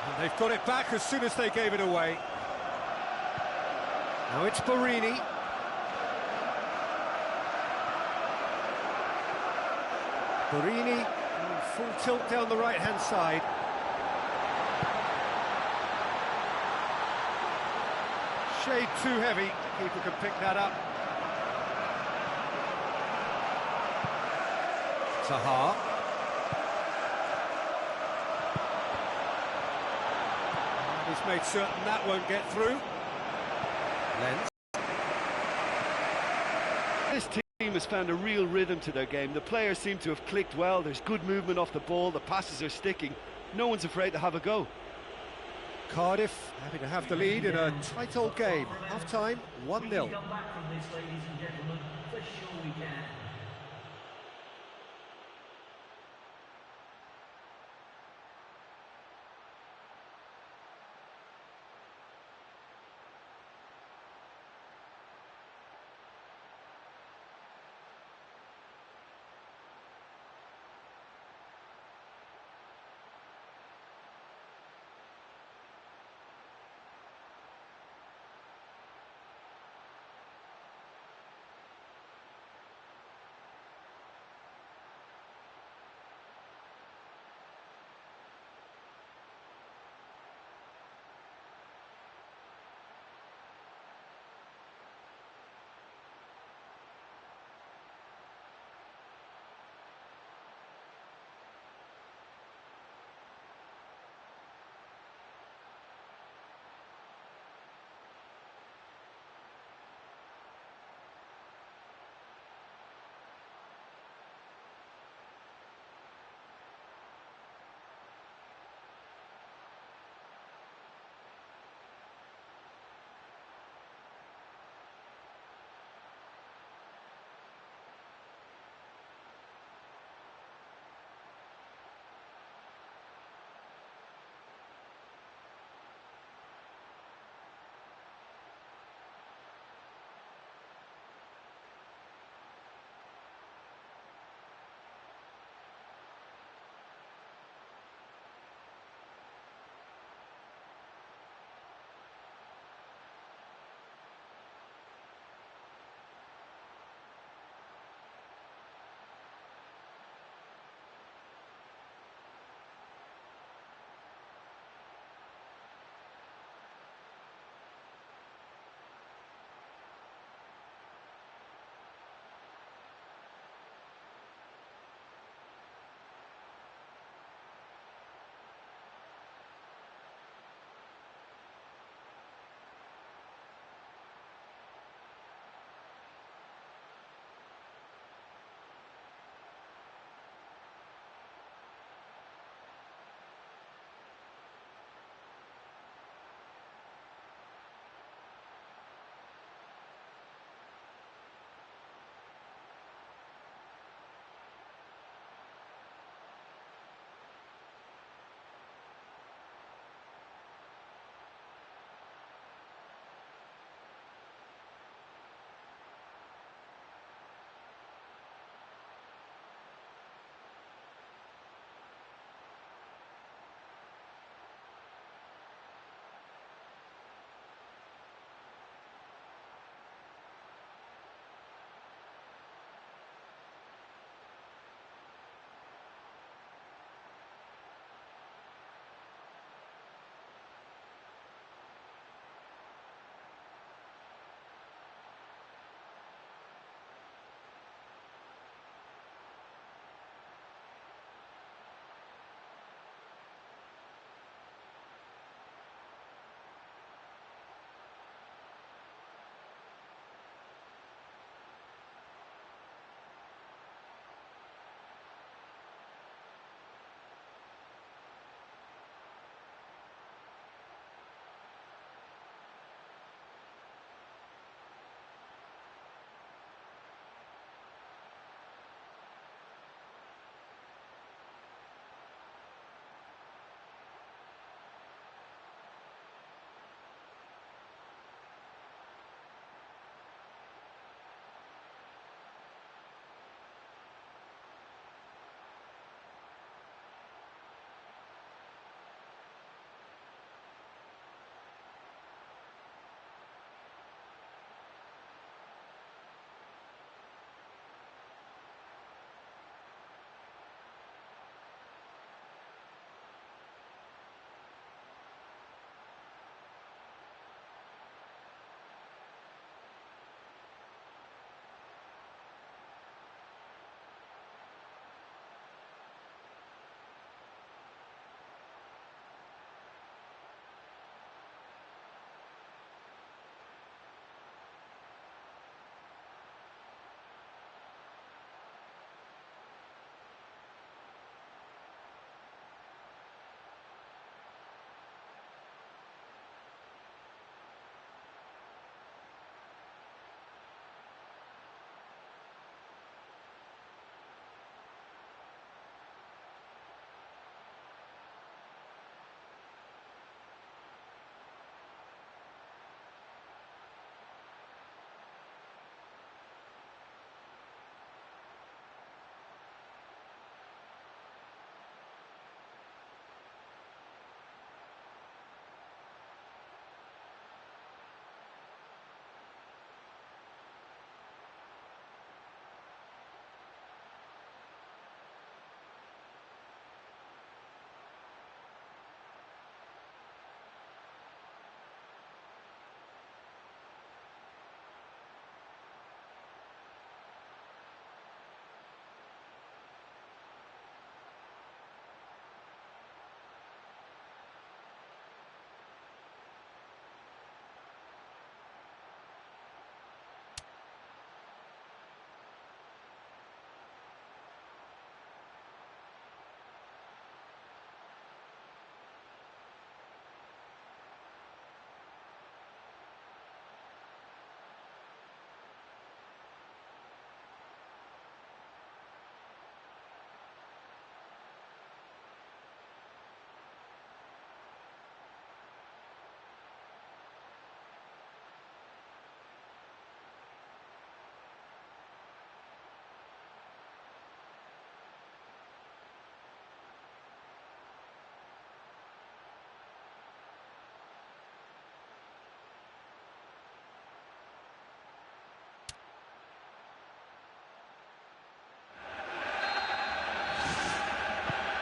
Speaker 1: And they've got it back as soon as they gave it away. Now it's Barini. Barini going full tilt down the right-hand side. Shade too heavy. Keeper can pick that up. Taha. He's made certain that won't get through. Lens.
Speaker 4: This team has found a real rhythm to their game. The players seem to have clicked well. There's good movement off the ball. The passes are sticking. No one's afraid to have a go.
Speaker 1: Cardiff happy to have the lead in a tight old game. Half-time, 1-0.
Speaker 3: We can come back from this, ladies and gentlemen. For sure we can.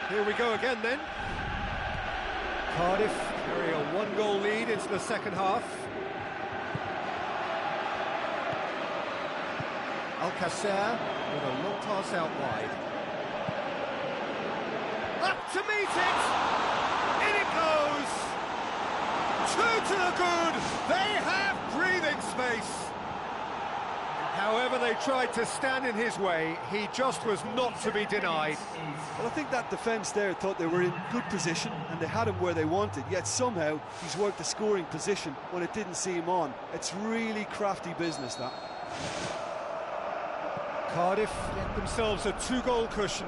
Speaker 1: Here we go again then. Cardiff carry a one-goal lead into the second half. Alcacer with a long pass out wide. Up to meet it! In it goes! Two to the good! They have breathing space! However they tried to stand in his way, he just was not to be denied.
Speaker 2: Well, I think that defence there thought they were in good position and they had him where they wanted, yet somehow he's worked the scoring position when it didn't see him on. It's really crafty business, that.
Speaker 1: Cardiff get themselves a two-goal cushion.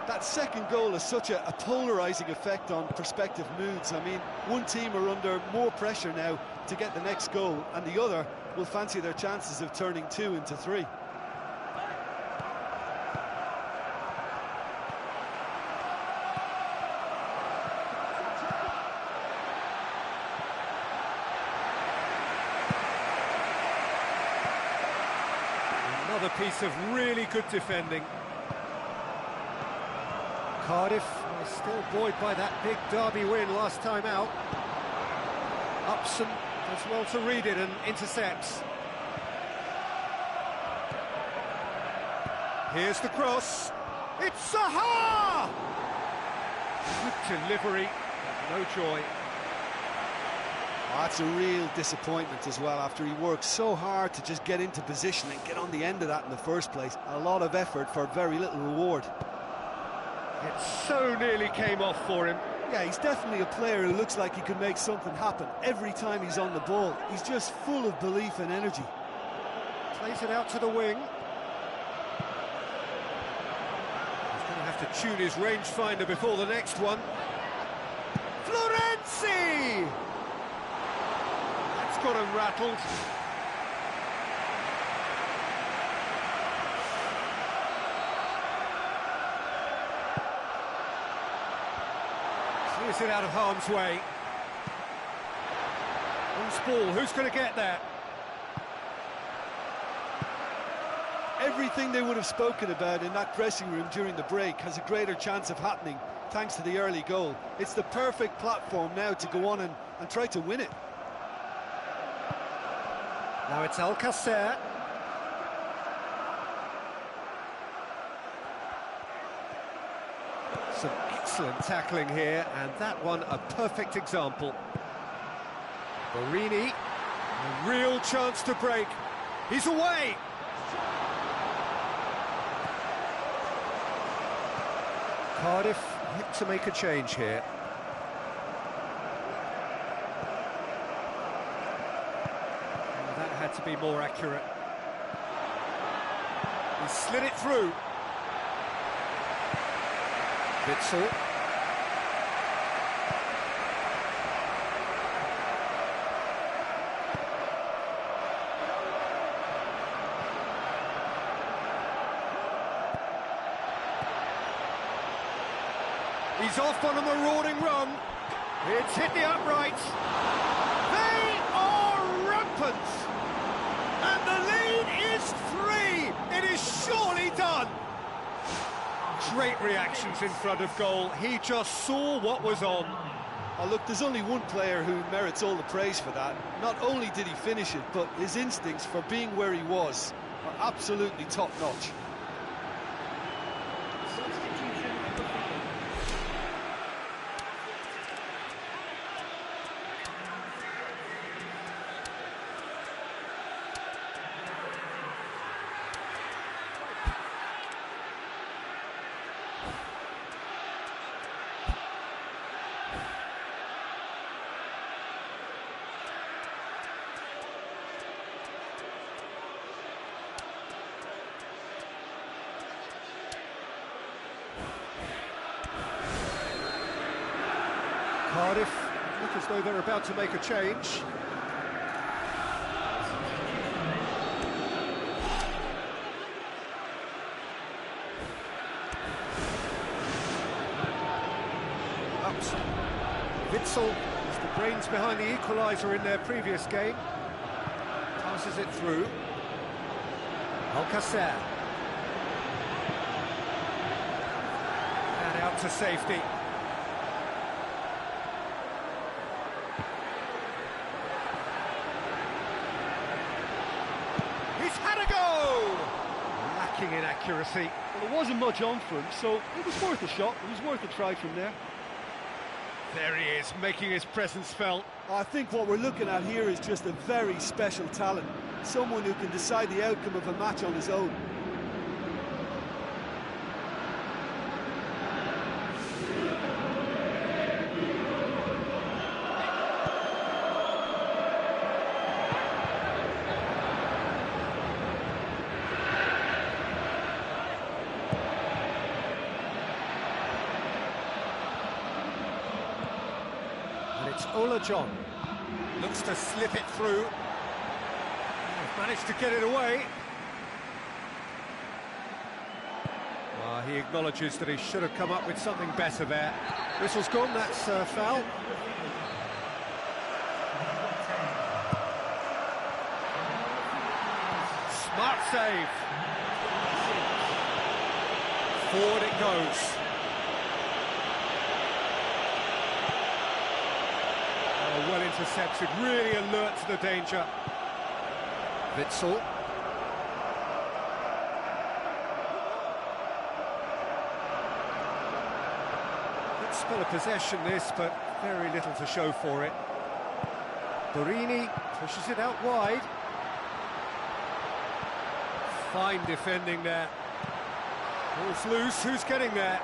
Speaker 2: That second goal has such a polarising effect on prospective moods. I mean, one team are under more pressure now to get the next goal, and the other will fancy their chances of turning 2 into 3.
Speaker 1: Another piece of really good defending. Cardiff are still buoyed by that big derby win last time out. Upson does well to read it and intercepts. Here's the cross. It's Zaha! Good delivery, but no joy.
Speaker 2: Oh, that's a real disappointment as well, after he worked so hard to just get into position and get on the end of that in the first place. A lot of effort for very little reward.
Speaker 1: It so nearly came off for him.
Speaker 2: Yeah, he's definitely a player who looks like he could make something happen every time he's on the ball. He's just full of belief and energy.
Speaker 1: Plays it out to the wing. He's going to have to tune his rangefinder before the next one. Florenzi! That's got him rattled. Clears it out of harm's way. Loose ball, who's going to get that?
Speaker 2: Everything they would have spoken about in that dressing room during the break has a greater chance of happening thanks to the early goal. It's the perfect platform now to go on and try to win it.
Speaker 1: Now it's Alcacer. Some excellent tackling here, and that one a perfect example. Borini, a real chance to break. He's away! Cardiff look to make a change here. And that had to be more accurate. He slid it through. Witsel. He's off on a marauding run. It's hit the upright. They are rampant. And the lead is 3. It is surely done. Great reactions in front of goal. He just saw what was on.
Speaker 2: Oh, look, there's only one player who merits all the praise for that. Not only did he finish it, but his instincts for being where he was are absolutely top-notch.
Speaker 1: Cardiff look as though they're about to make a change. Upson. Witsel is the brains behind the equaliser in their previous game. Passes it through. Alcacer. And out up to safety. He's had a go! Lacking in accuracy.
Speaker 4: Well, there wasn't much on for him, so it was worth a shot. It was worth a try from there.
Speaker 1: There he is, making his presence felt.
Speaker 2: I think what we're looking at here is just a very special talent. Someone who can decide the outcome of a match on his own.
Speaker 1: And it's Ola John. Looks to slip it through. They've managed to get it away. He acknowledges that he should have come up with something better there. Whistle's gone, that's foul. Smart save. Forward it goes. Well intercepted, really alert to the danger. Witzel. Good spell of possession this, but very little to show for it. Borini pushes it out wide. Fine defending there. Ball's loose, who's getting there?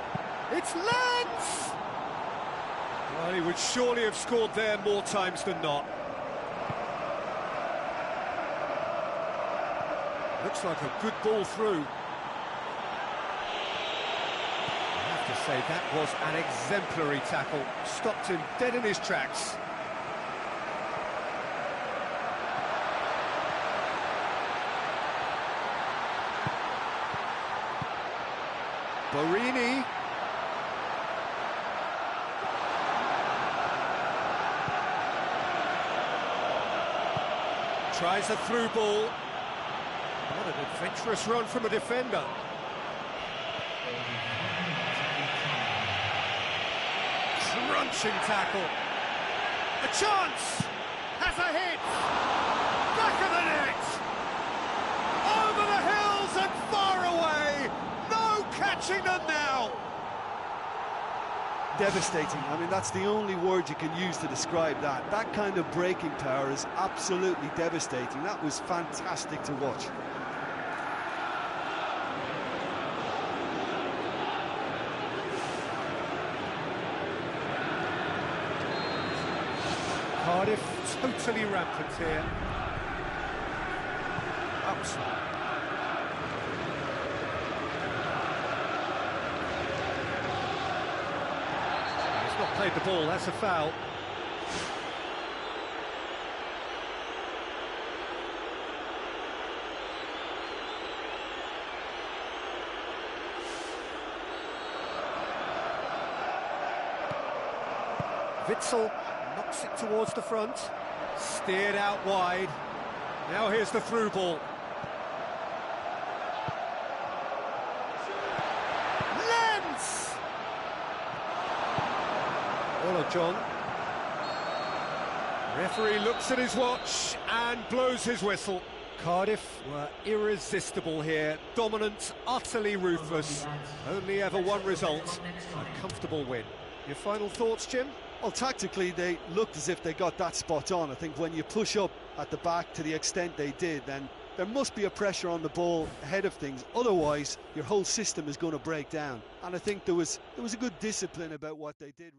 Speaker 1: It's Lens! Well, he would surely have scored there more times than not. Looks like a good ball through. I have to say, that was an exemplary tackle. Stopped him dead in his tracks. Borini. Tries a through ball. What an adventurous run from a defender. Crunching tackle. A chance! Has a hit! Back of the net! Over the hills and far away! No catching them now!
Speaker 2: Devastating. I mean, that's the only word you can use to describe that. That kind of breaking power is absolutely devastating. That was fantastic to watch.
Speaker 1: Cardiff totally rampant here. Ups. He's not played the ball, that's a foul. Witzel knocks it towards the front, steered out wide. Now here's the through ball. Lens! Ola John. Referee looks at his watch and blows his whistle. Cardiff were irresistible here, dominant, utterly ruthless. Only ever one result, a comfortable win. Your final thoughts, Jim?
Speaker 2: Well, tactically, they looked as if they got that spot on. I think when you push up at the back to the extent they did, then there must be a pressure on the ball ahead of things. Otherwise, your whole system is going to break down. And I think there was a good discipline about what they did.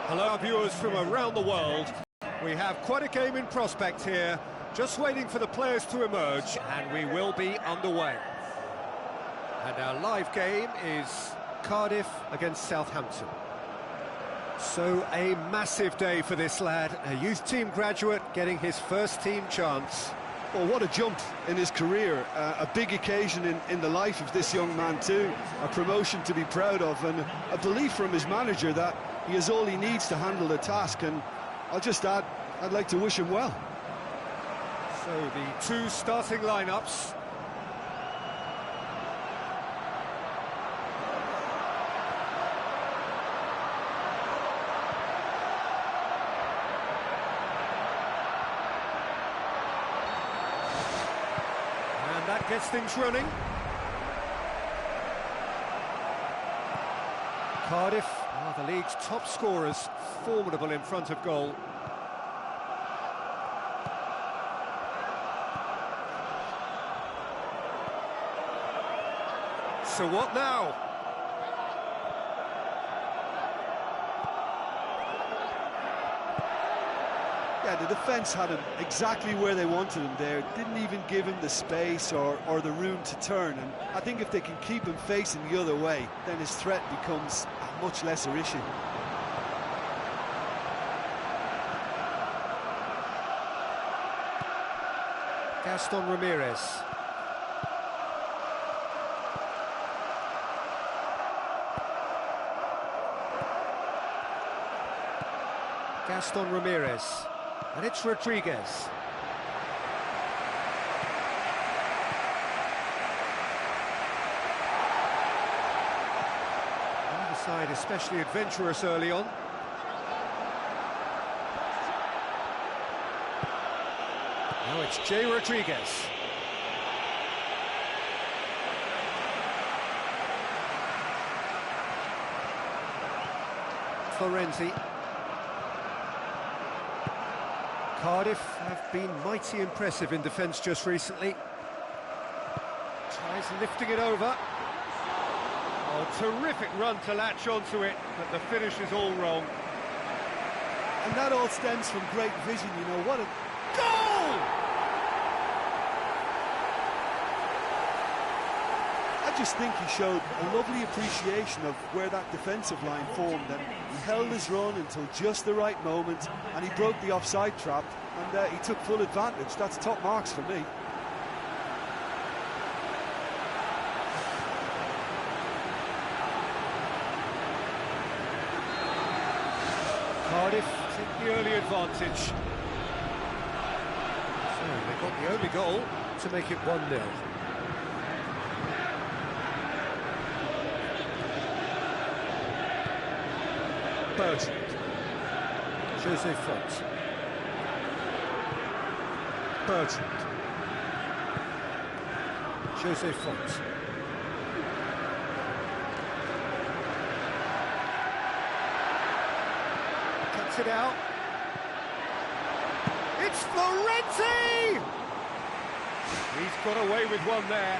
Speaker 1: Hello, viewers from around the world. We have quite a game in prospect here, just waiting for the players to emerge, and we will be underway. And our live game is Cardiff against Southampton. So a massive day for this lad, a youth team graduate getting his first team chance.
Speaker 2: Well, what a jump in his career, a big occasion in the life of this young man too, a promotion to be proud of, and a belief from his manager that he has all he needs to handle the task. And I'll just add, I'd like to wish him well.
Speaker 1: So the two starting lineups. And that gets things running. Cardiff are the league's top scorers, formidable in front of goal. So what now?
Speaker 2: Yeah, the defence had him exactly where they wanted him there, didn't even give him the space or the room to turn, and I think if they can keep him facing the other way, then his threat becomes a much lesser issue.
Speaker 1: Gaston Ramirez. Gaston Ramirez. And it's Rodriguez. Neither side especially adventurous early on. Now it's Jay Rodriguez. Florenzi. Cardiff have been mighty impressive in defence just recently. Tries lifting it over. Oh, terrific run to latch onto it, but the finish is all wrong.
Speaker 2: And that all stems from great vision, you know, what a goal! I just think he showed a lovely appreciation of where that defensive line formed, and he held his run until just the right moment, and he broke the offside trap, and he took full advantage. That's top marks for me.
Speaker 1: Cardiff take the early advantage. So they got the only goal to make it 1-0. Bertrand. Jose Font. Bertrand. Jose Font. Cuts it out. It's Florenzi! He's got away with one there.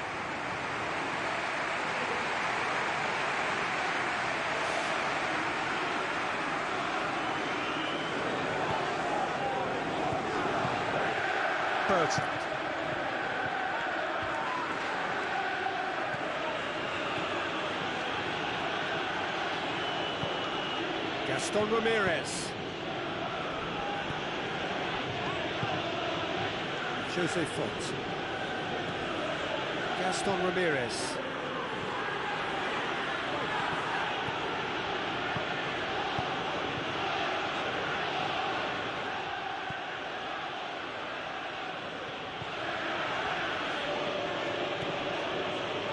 Speaker 1: Bertrand. Gaston Ramirez. Jose Font. Gaston Ramirez.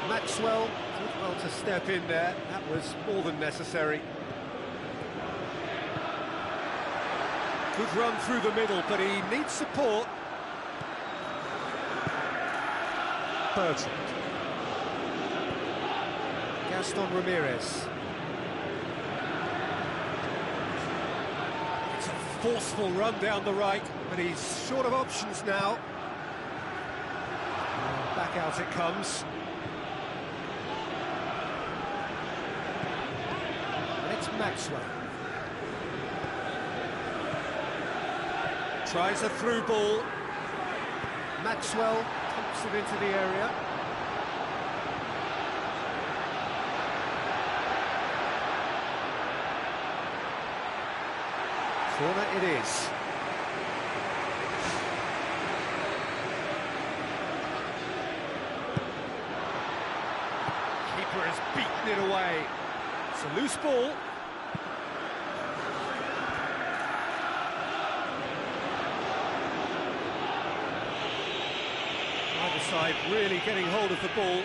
Speaker 1: Maxwell did well to step in there. That was more than necessary. Good run through the middle, but he needs support. Bertrand. Gaston Ramirez. It's a forceful run down the right, but he's short of options now. Back out it comes. And it's Maxwell. Tries a through ball. Maxwell pumps it into the area. Corner it is. Keeper has beaten it away. It's a loose ball. Either side really getting hold of the ball.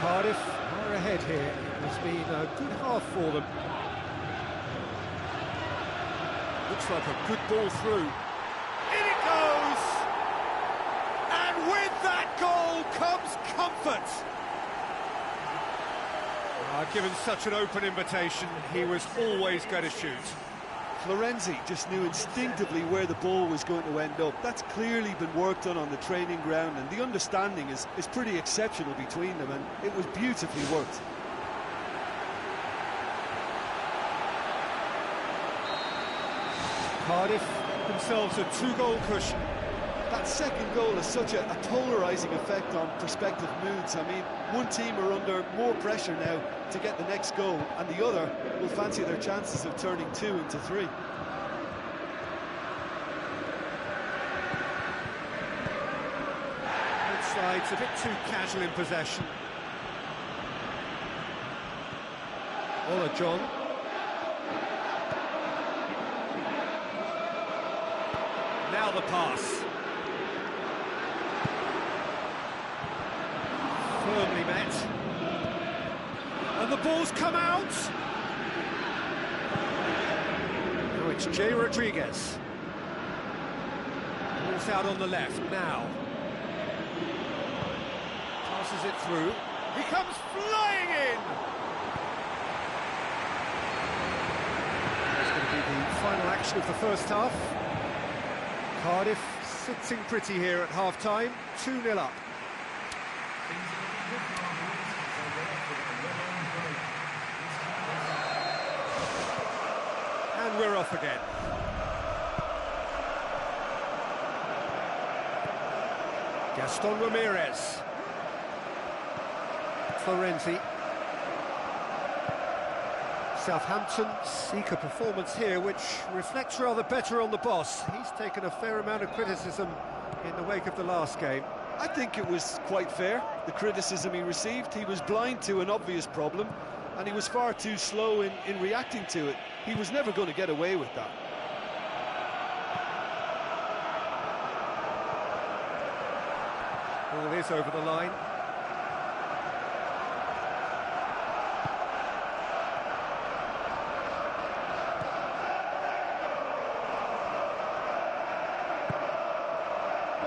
Speaker 1: Cardiff are ahead here. It's been a good half for them. Looks like a good ball through. In it goes! And with that goal comes comfort! Given such an open invitation, he was always going to shoot.
Speaker 2: Florenzi just knew instinctively where the ball was going to end up. That's clearly been worked on the training ground, and the understanding is pretty exceptional between them, and it was beautifully worked.
Speaker 1: Cardiff themselves a 2-goal cushion.
Speaker 2: That second goal has such a polarising effect on prospective moods. I mean, one team are under more pressure now to get the next goal, and the other will fancy their chances of turning 2 into 3.
Speaker 1: Both sides a bit too casual in possession. Ola John. Now the pass. Firmly met. And the ball's come out. Oh, it's Jay Rodriguez. Ball's out on the left now. Passes it through. He comes flying in. That's going to be the final action of the first half. Cardiff sitting pretty here at half-time, 2-0 up. And we're off again. Gaston Ramirez. Florenzi. Southampton seek a performance here which reflects rather better on the boss. He's taken a fair amount of criticism in the wake of the last game.
Speaker 2: I think it was quite fair, the criticism he received. He was blind to an obvious problem, and he was far too slow in reacting to it. He was never going to get away with that.
Speaker 1: Ball is over the line.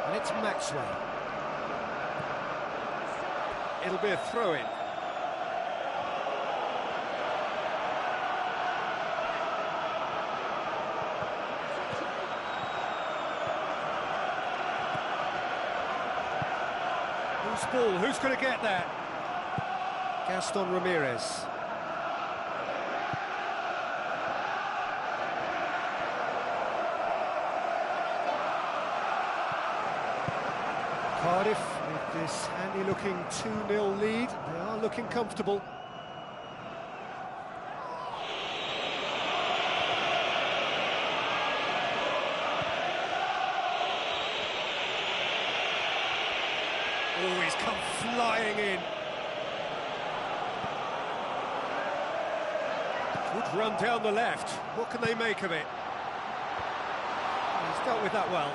Speaker 1: And it's Maxwell. It'll be a throw-in. Who's ball? Who's going to get that? Gaston Ramirez. Cardiff, with this handy-looking 2-0 lead, they are looking comfortable. Oh, he's come flying in. Good run down the left. What can they make of it? He's dealt with that well.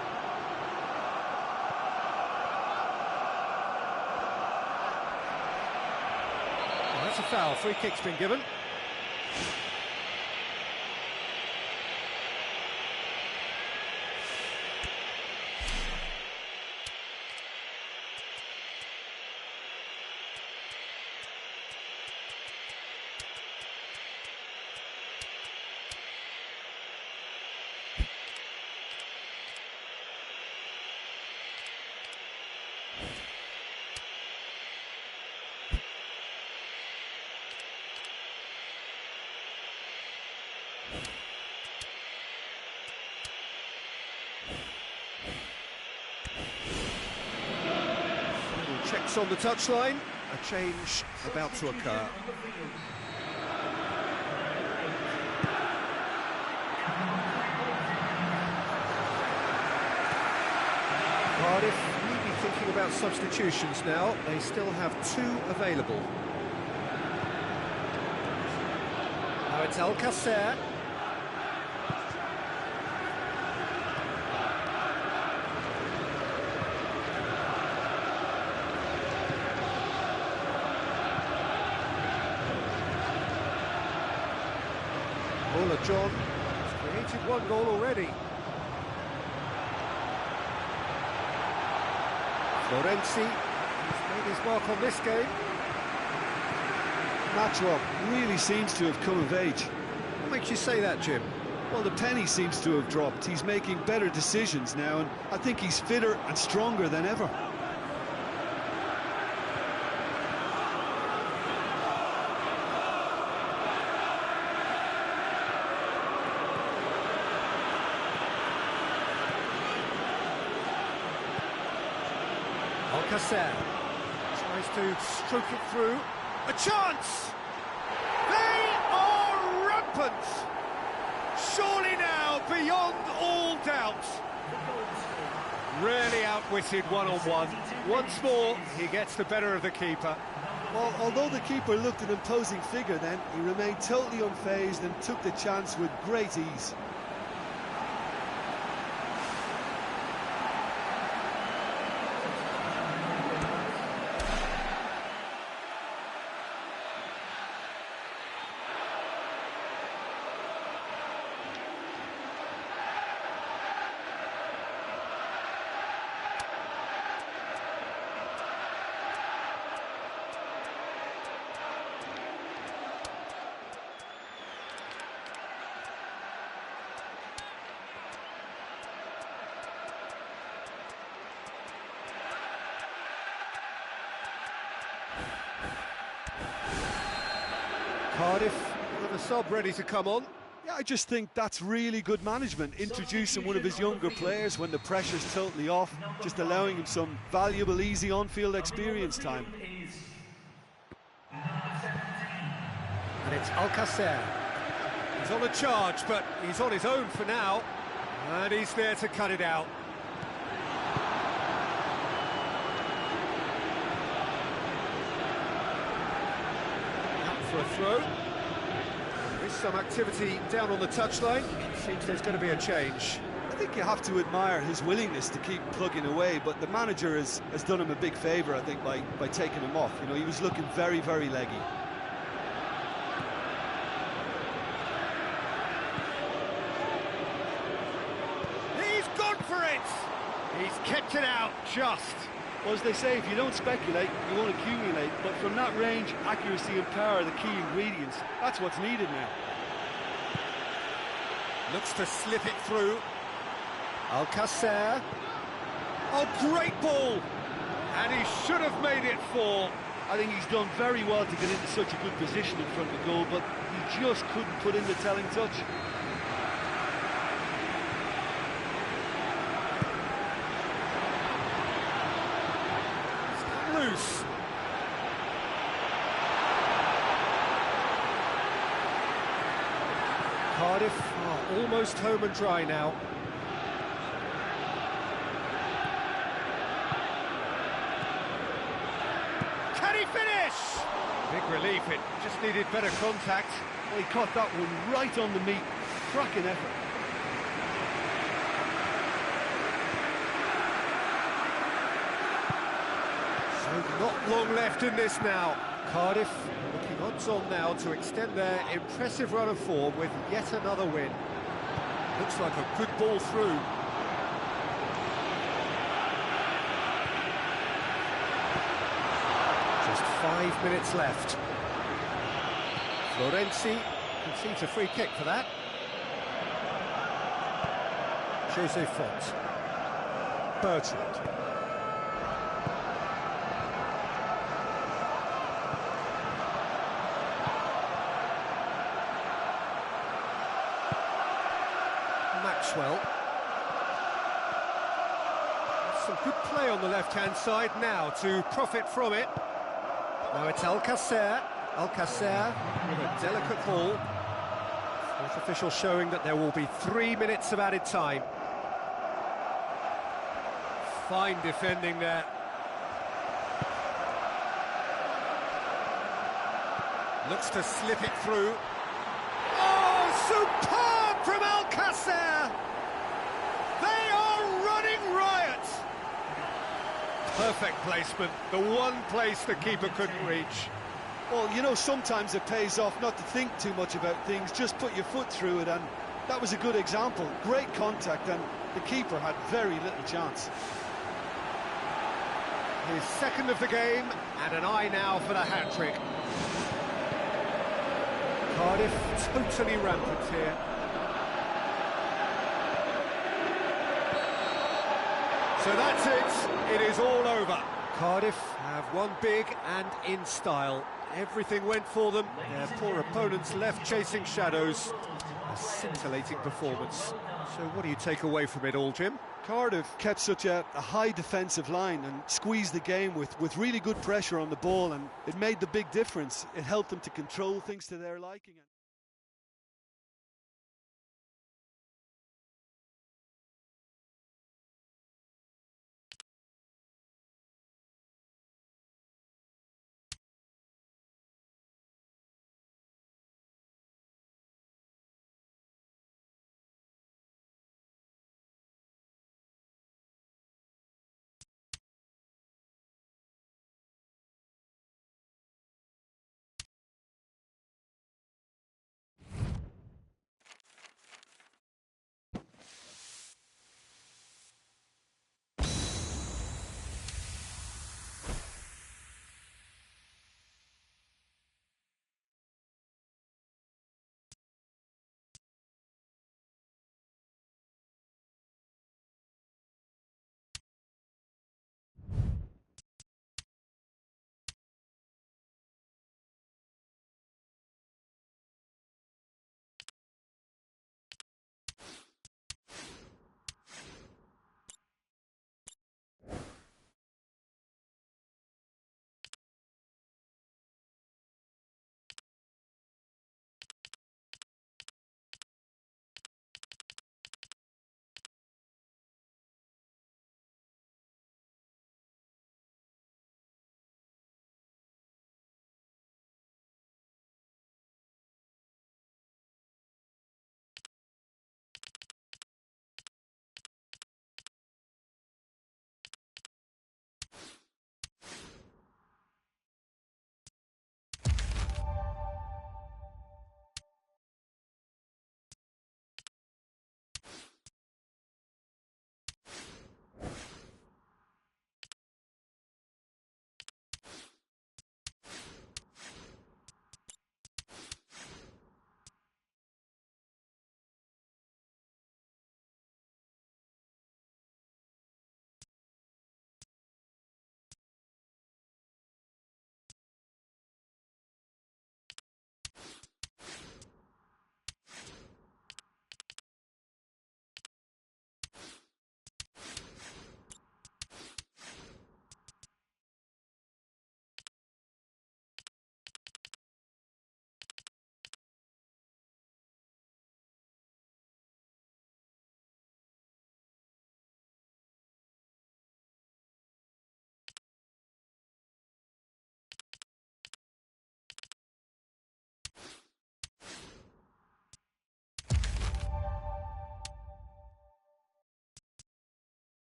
Speaker 1: That's a foul. Free kick's been given. minutes on the touchline. A change about to occur. Cardiff may be thinking about substitutions now. They still have 2 available. Now it's Alcacer. John has created 1 goal already. Florenzi has made his mark on this game.
Speaker 2: Maxwell really seems to have come of age.
Speaker 1: What makes you say that, Jim?
Speaker 2: Well, the penny seems to have dropped. He's making better decisions now, and I think he's fitter and stronger than ever.
Speaker 1: Alcacer tries to stroke it through. A chance! They are rampant! Surely now, beyond all doubt. Really outwitted one-on-one. Once more, he gets the better of the keeper.
Speaker 2: Well, although the keeper looked an imposing figure then, he remained totally unfazed and took the chance with great ease.
Speaker 1: Cardiff with a sub ready to come on.
Speaker 2: Yeah, I just think that's really good management, introducing one of his younger players when the pressure's totally off, just allowing him some valuable, easy on-field experience time.
Speaker 1: And it's Alcacer. He's on a charge, but he's on his own for now. And he's there to cut it out. For a throw. There is some activity down on the touchline. Seems there's going to be a change.
Speaker 2: I think you have to admire his willingness to keep plugging away, but the manager has done him a big favour, I think, by taking him off. You know, he was looking very, very leggy.
Speaker 1: He's gone for it! He's kept it out, just.
Speaker 4: Well, as they say, if you don't speculate, you won't accumulate. But from that range, accuracy and power are the key ingredients. That's what's needed now.
Speaker 1: Looks to slip it through. Alcacer. Oh, great ball! And he should have made it fall.
Speaker 4: I think he's done very well to get into such a good position in front of the goal, but he just couldn't put in the telling touch.
Speaker 1: Loose. Cardiff are almost home and dry now. Can he finish? Big relief, it just needed better contact.
Speaker 4: Well, he caught that one right on the meat. Cracking effort.
Speaker 1: Not long left in this now. Cardiff looking odds on now to extend their impressive run of form with yet another win. Looks like a good ball through. Just 5 minutes left. Florenzi concedes a free kick for that. Jose Font. Bertrand. Maxwell. some good play on the left-hand side now to profit from it. Now it's Alcacer. Alcacer with a delicate ball. Fourth official showing that there will be 3 minutes of added time. Fine defending there. Looks to slip it through. Oh, superb from Alcacer! They are running riot! Perfect placement, the one place the keeper couldn't reach.
Speaker 2: Well, you know, sometimes it pays off not to think too much about things, just put your foot through it, and that was a good example. Great contact, and the keeper had very little chance.
Speaker 1: His second of the game, and an eye now for the hat-trick. Cardiff totally rampant here. So that's it, it is all over. Cardiff have won big and in style. Everything went for them, their poor opponents left chasing shadows. A scintillating performance. So what do you take away from it all, Jim?
Speaker 2: Cardiff kept such a high defensive line and squeezed the game with really good pressure on the ball, and it made the big difference. It helped them to control things to their liking.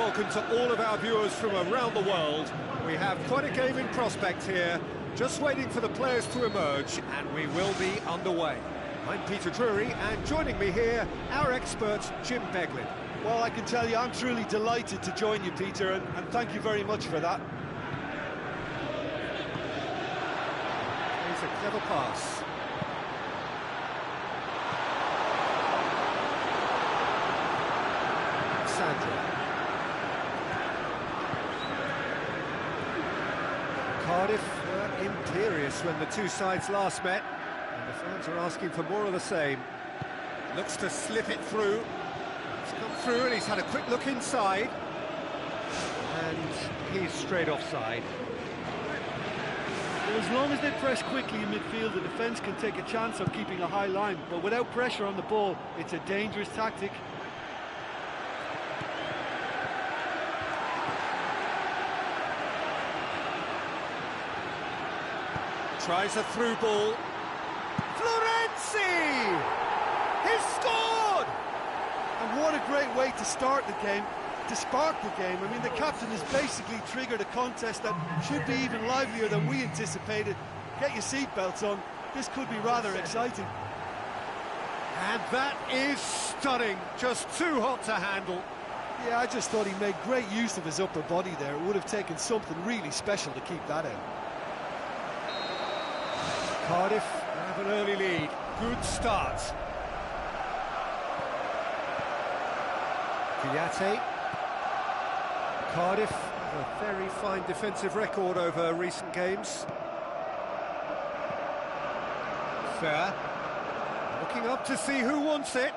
Speaker 1: welcome to all of our viewers from around the world. We have quite a game in prospect here, just waiting for the players to emerge, and we will be underway. I'm Peter Drury, and joining me here, our expert, Jim Beglin.
Speaker 2: Well, I can tell you, I'm truly delighted to join you, Peter, and thank you very much for that.
Speaker 1: Here's a clever pass. Sandra. Cardiff were imperious when the two sides last met, and the fans are asking for more of the same. Looks to slip it through. It's come through and he's had a quick look inside. And he's straight offside.
Speaker 4: Well, as long as they press quickly in midfield, the defence can take a chance of keeping a high line, but without pressure on the ball, it's a dangerous tactic.
Speaker 1: Tries a through ball. Florenzi! He's scored!
Speaker 2: And what a great way to start the game, to spark the game. I mean, the captain has basically triggered a contest that should be even livelier than we anticipated. Get your seatbelts on, this could be rather exciting.
Speaker 1: And that is stunning, just too hot to handle.
Speaker 2: Yeah, I just thought he made great use of his upper body there. It would have taken something really special to keep that out.
Speaker 1: Cardiff have an early lead. Good start. Kouyaté. Cardiff have a very fine defensive record over recent games. Fair. Looking up to see who wants it.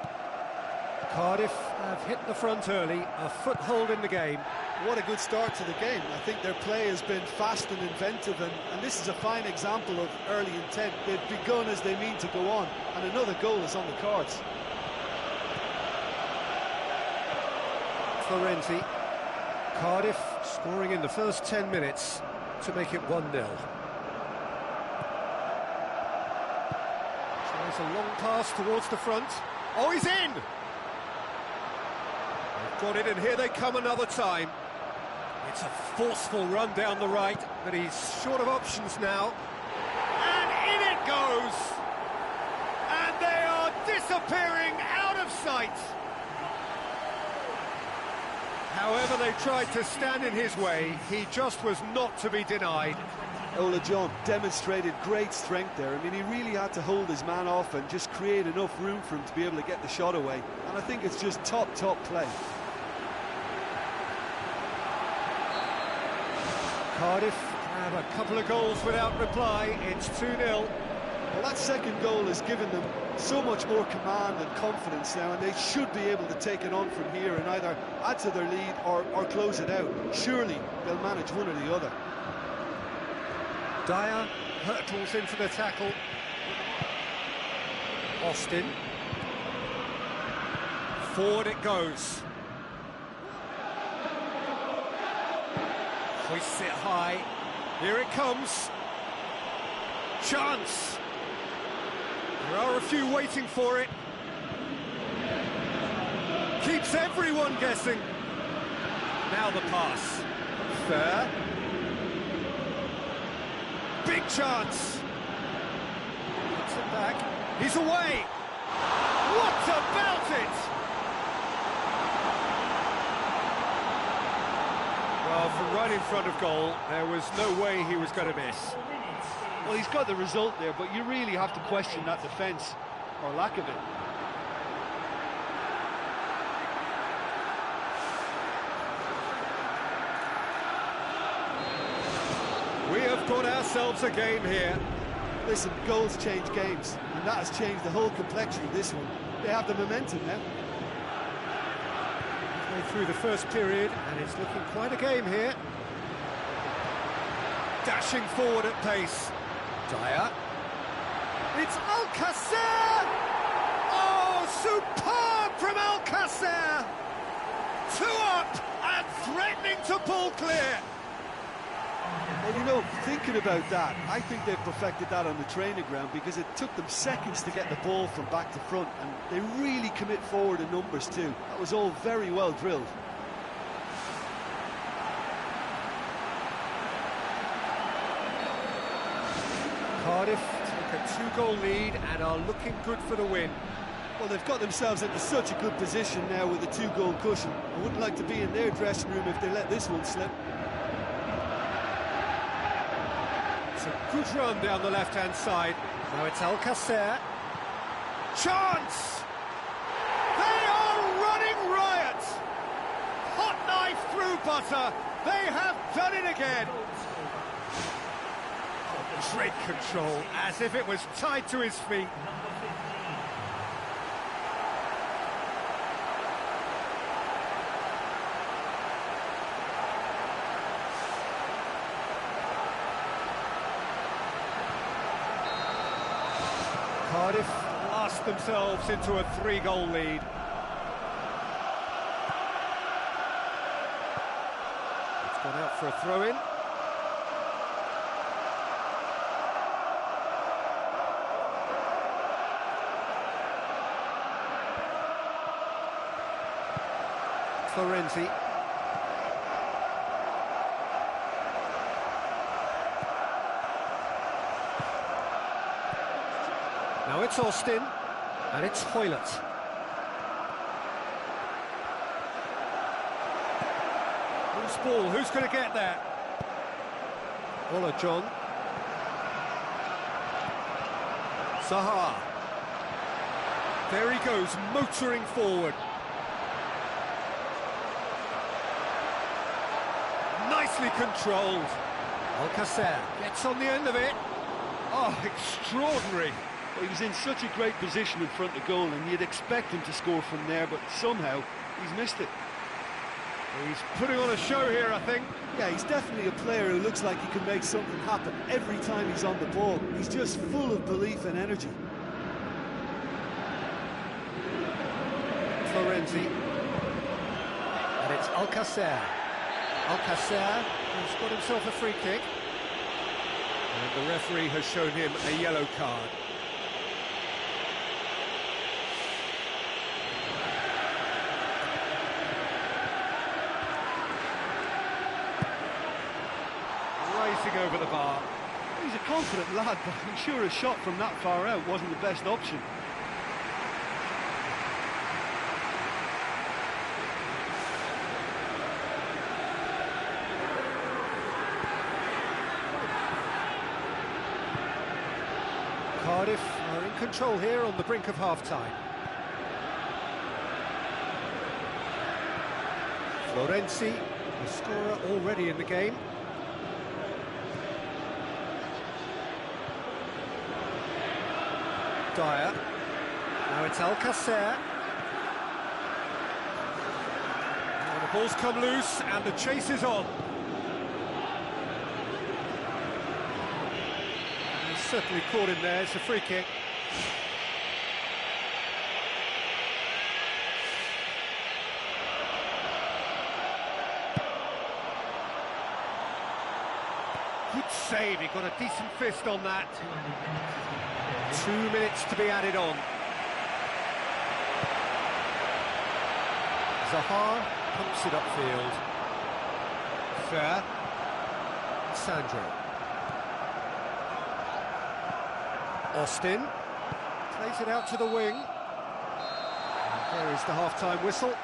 Speaker 1: Cardiff have hit the front early, a foothold in the game.
Speaker 2: What a good start to the game. I think their play has been fast and inventive, and this is a fine example of early intent. They've begun as they mean to go on, and another goal is on the cards.
Speaker 1: Florenzi. Cardiff scoring in the first 10 minutes to make it 1-0. Tries a long pass towards the front. Oh, he's in! They've got it, and here they come another time. It's a forceful run down the right, but he's short of options now. And in it goes! And they are disappearing out of sight! However they tried to stand in his way, he just was not to be denied.
Speaker 2: Ola John demonstrated great strength there. I mean, he really had to hold his man off and just create enough room for him to be able to get the shot away. And I think it's just top play.
Speaker 1: Cardiff have a couple of goals without reply. It's 2-0.
Speaker 2: Well, that second goal has given them so much more command and confidence now, and they should be able to take it on from here and either add to their lead or close it out. Surely they'll manage one or the other.
Speaker 1: Dyer hurtles into the tackle. Austin. Forward it goes. Hoists it high. Here it comes. Chance. There are a few waiting for it. Keeps everyone guessing. Now the pass. Fair. Big chance. Puts it back. He's away. What about it? Well, from right in front of goal, there was no way he was going to miss.
Speaker 4: Well, he's got the result there, but you really have to question that defence, or lack of it.
Speaker 1: We have got ourselves a game here.
Speaker 2: Listen, goals change games, and that has changed the whole complexion of this one. They have the momentum now.
Speaker 1: Halfway through the first period, and it's looking quite a game here. Dashing forward at pace. Dyer. It's Alcacer! Oh, superb from Alcacer! 2 up and threatening to pull clear.
Speaker 2: Well, you know, thinking about that, I think they've perfected that on the training ground because it took them seconds to get the ball from back to front, and they really commit forward in numbers too. That was all very well drilled.
Speaker 1: Cardiff took a two-goal lead and are looking good for the win.
Speaker 2: Well, they've got themselves into such a good position now with a two-goal cushion. I wouldn't like to be in their dressing room if they let this one slip.
Speaker 1: It's a good run down the left-hand side. Now it's Alcacer. Chance! They are running riot! Hot knife through butter. They have done it again. Great control, as if it was tied to his feet. Cardiff lost themselves into a three-goal lead. It's gone out for a throw-in. Florenzi. Now it's Austin, and it's Hoylett. Loose ball, who's going to get there? Ola John. Zaha. There he goes, motoring forward. Nicely controlled. Alcacer gets on the end of it. Oh, extraordinary.
Speaker 4: Well, he was in such a great position in front of goal, and you'd expect him to score from there, but somehow he's missed it.
Speaker 1: He's putting on a show here, I think.
Speaker 2: Yeah, he's definitely a player who looks like he can make something happen every time he's on the ball. He's just full of belief and energy.
Speaker 1: Florenzi. And it's Alcacer. Alcacer has got himself a free kick. And the referee has shown him a yellow card. Racing over the bar.
Speaker 4: He's a confident lad, but I'm sure a shot from that far out wasn't the best option.
Speaker 1: Cardiff are in control here on the brink of half-time. Florenzi, the scorer already in the game. Dyer. Now it's Alcacer. Now the ball's come loose and the chase is on. He's certainly caught him there, it's a free kick. Good save, he got a decent fist on that. 2 minutes to be added on. Zaha pumps it upfield. Fair. Sandro. Austin plays it out to the wing. And there is the half-time whistle.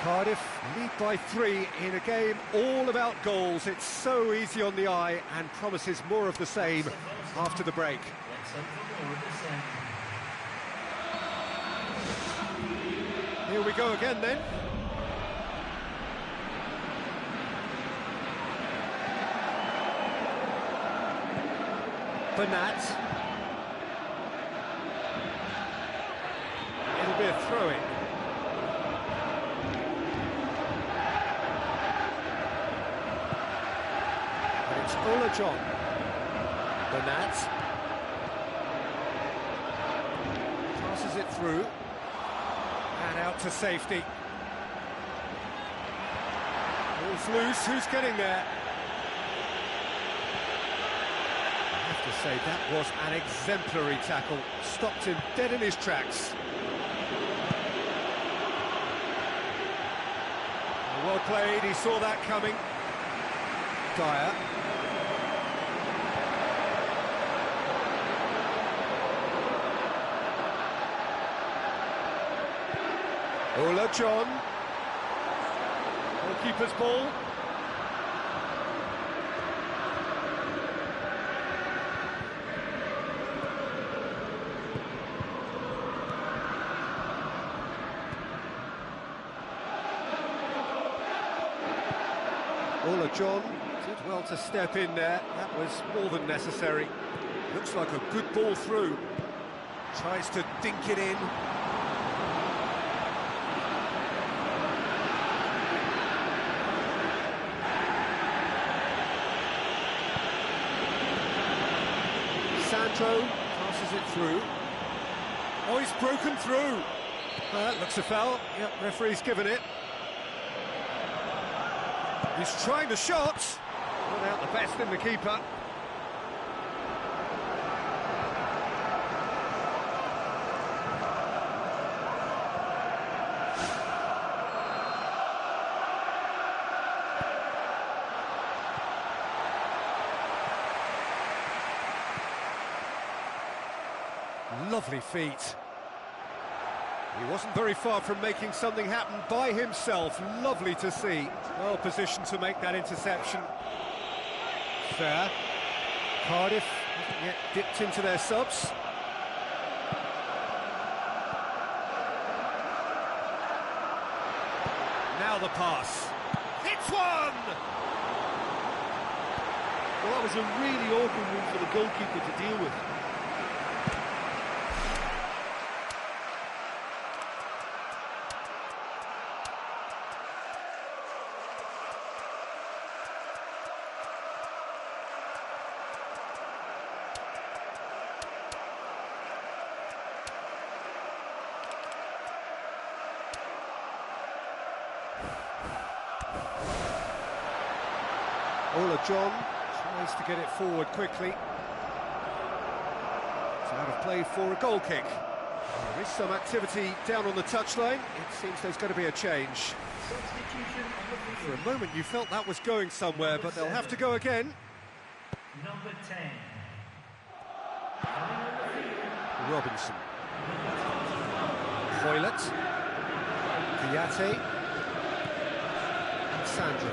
Speaker 1: Cardiff lead by 3 in a game all about goals. It's so easy on the eye and promises more of the same after the break. Here we go again then. Bernat. It'll be a throw-in. And it's Ola John. Bernat. Passes it through. And out to safety. Ball's loose, who's getting there? I have to say, that was an exemplary tackle. Stopped him dead in his tracks. Well played, he saw that coming. Dyer. Ola John. Goalkeeper's ball. Ola John did well to step in there. That was more than necessary. Looks like a good ball through. Tries to dink it in. Sandro passes it through. Oh, he's broken through. That looks a foul. Yep, referee's given it. He's trying the shot. Not out the best in the keeper. Lovely feet. He wasn't very far from making something happen by himself. Lovely to see. Well positioned to make that interception. Fair. Cardiff haven't yet dipped into their subs. Now the pass. It's one!
Speaker 4: Well, that was a really awkward move for the goalkeeper to deal with.
Speaker 1: Ola John tries to get it forward quickly. It's out of play for a goal kick. There is some activity down on the touchline. It seems there's going to be a change.
Speaker 3: Substitution on the
Speaker 1: For
Speaker 3: field.
Speaker 1: a moment you felt that was going somewhere, but they'll have to go again.
Speaker 3: Number 10. Coming on the field.
Speaker 1: Robinson. Hoylett. Kouyaté. And Sandro.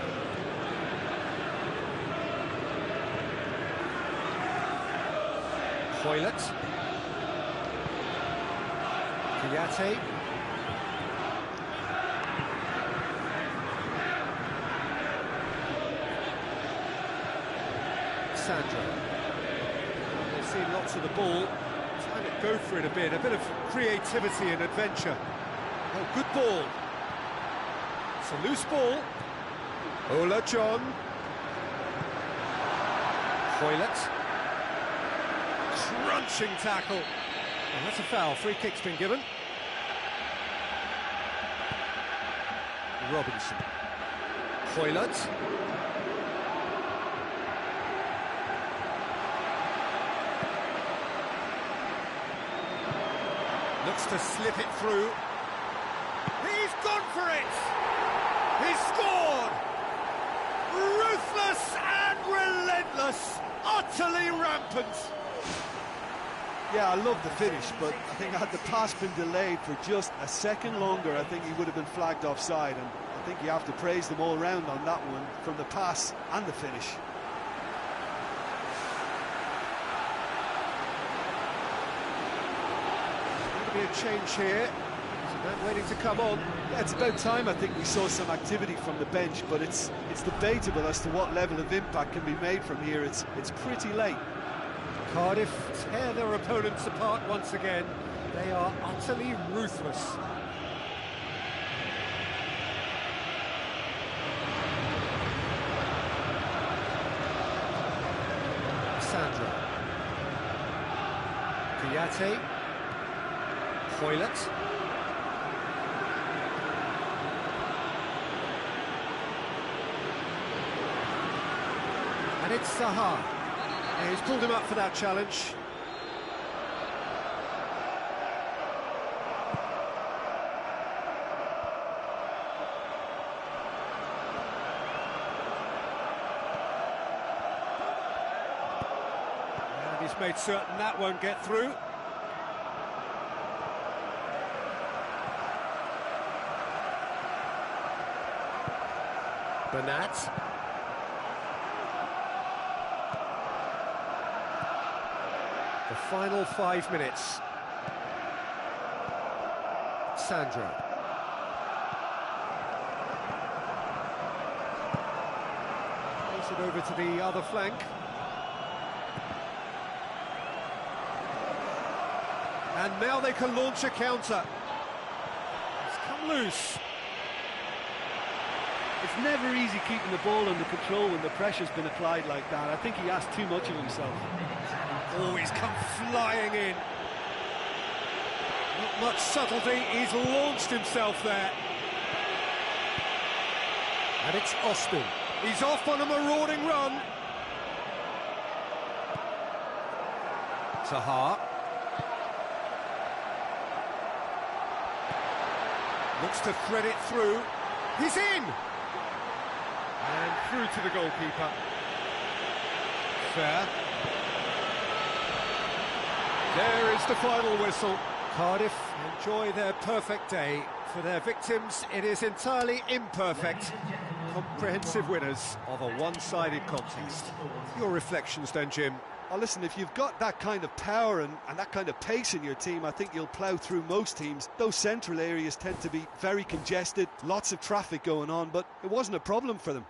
Speaker 1: Hoylett. Kouyaté. Sandro. They've seen lots of the ball. Trying to go for it a bit of creativity and adventure. Oh, good ball. It's a loose ball. Ola John. Hoylett. Crunching tackle. And that's a foul. Free kick's been given. Robinson. Hoylett. Looks to slip it through. He's gone for it! He's scored! Ruthless and relentless! Utterly rampant!
Speaker 2: Yeah, I love the finish, but I think had the pass been delayed for just a second longer, I think he would have been flagged offside, and I think you have to praise them all round on that one, from the pass and the finish.
Speaker 1: Be a change here. Is that waiting to come on?
Speaker 2: Yeah, it's about time I think we saw some activity from the bench, but it's debatable as to what level of impact can be made from here. It's pretty late.
Speaker 1: Cardiff tear their opponents apart once again. They are utterly ruthless. Sandro. Kouyaté. Hoylett. And it's Zaha. Yeah, he's pulled him up for that challenge. And he's made certain that won't get through. Bernat. The final 5 minutes. Sandro. Plays it over to the other flank. And now they can launch a counter. It's come loose.
Speaker 4: It's never easy keeping the ball under control when the pressure's been applied like that. I think he asked too much of himself.
Speaker 1: Oh, he's come flying in. Not much subtlety, he's launched himself there. And it's Austin. He's off on a marauding run. Tahar. Looks to thread it through. He's in! And through to the goalkeeper. Fair. There is the final whistle. Cardiff enjoy their perfect day. For their victims, it is entirely imperfect. Comprehensive winners of a one-sided contest. Your reflections then, Jim?
Speaker 2: Oh, listen, if you've got that kind of power and that kind of pace in your team, I think you'll plough through most teams. Those central areas tend to be very congested, lots of traffic going on, but it wasn't a problem for them.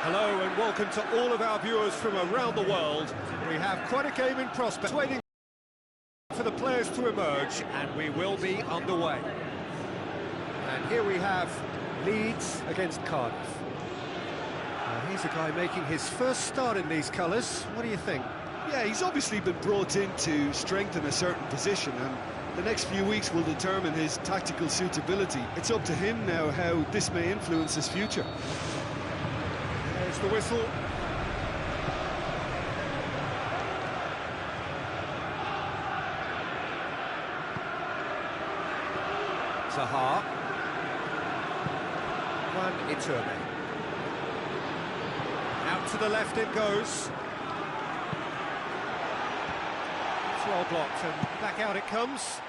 Speaker 1: Hello and welcome to all of our viewers from around the world. We have quite a game in prospect, waiting for the players to emerge, and we will be underway. And here we have Leeds against Cardiff. Here's a guy making his first start in these colours. What do you think?
Speaker 2: Yeah, he's obviously been brought in to strengthen a certain position, and the next few weeks will determine his tactical suitability. It's up to him now how this may influence his future.
Speaker 1: There's the whistle. Zaha. Iturbe. Out to the left it goes. It's well blocked and back out it comes.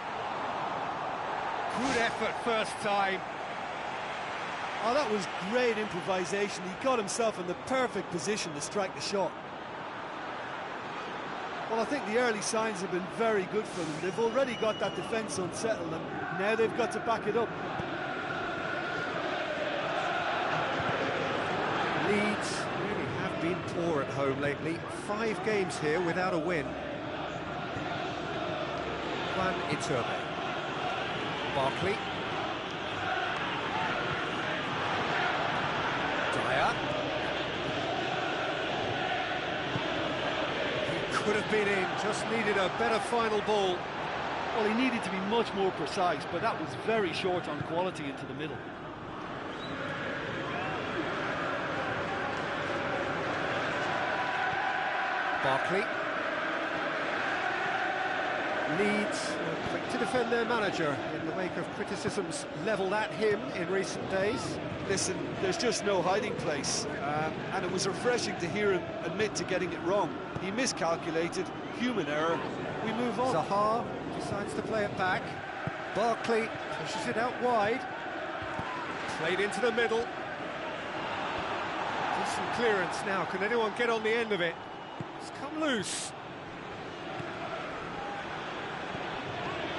Speaker 1: Good effort first time.
Speaker 2: Oh, that was great improvisation. He got himself in the perfect position to strike the shot. Well, I think the early signs have been very good for them. They've already got that defence unsettled, and now they've got to back it up.
Speaker 1: Leeds really have been poor at home lately. 5 games here without a win. Iturbe. Barkley. Dyer. He could have been in, just needed a better final ball.
Speaker 4: Well, he needed to be much more precise, but that was very short on quality into the middle.
Speaker 1: Barkley. Leeds quick to defend their manager in the wake of criticisms levelled at him in recent days.
Speaker 2: Listen, there's just no hiding place, and it was refreshing to hear him admit to getting it wrong. He miscalculated, human error, we move on.
Speaker 1: Zaha decides to play it back. Barkley pushes it out wide. Played into the middle. Decent clearance now, can anyone get on the end of it? It's come loose.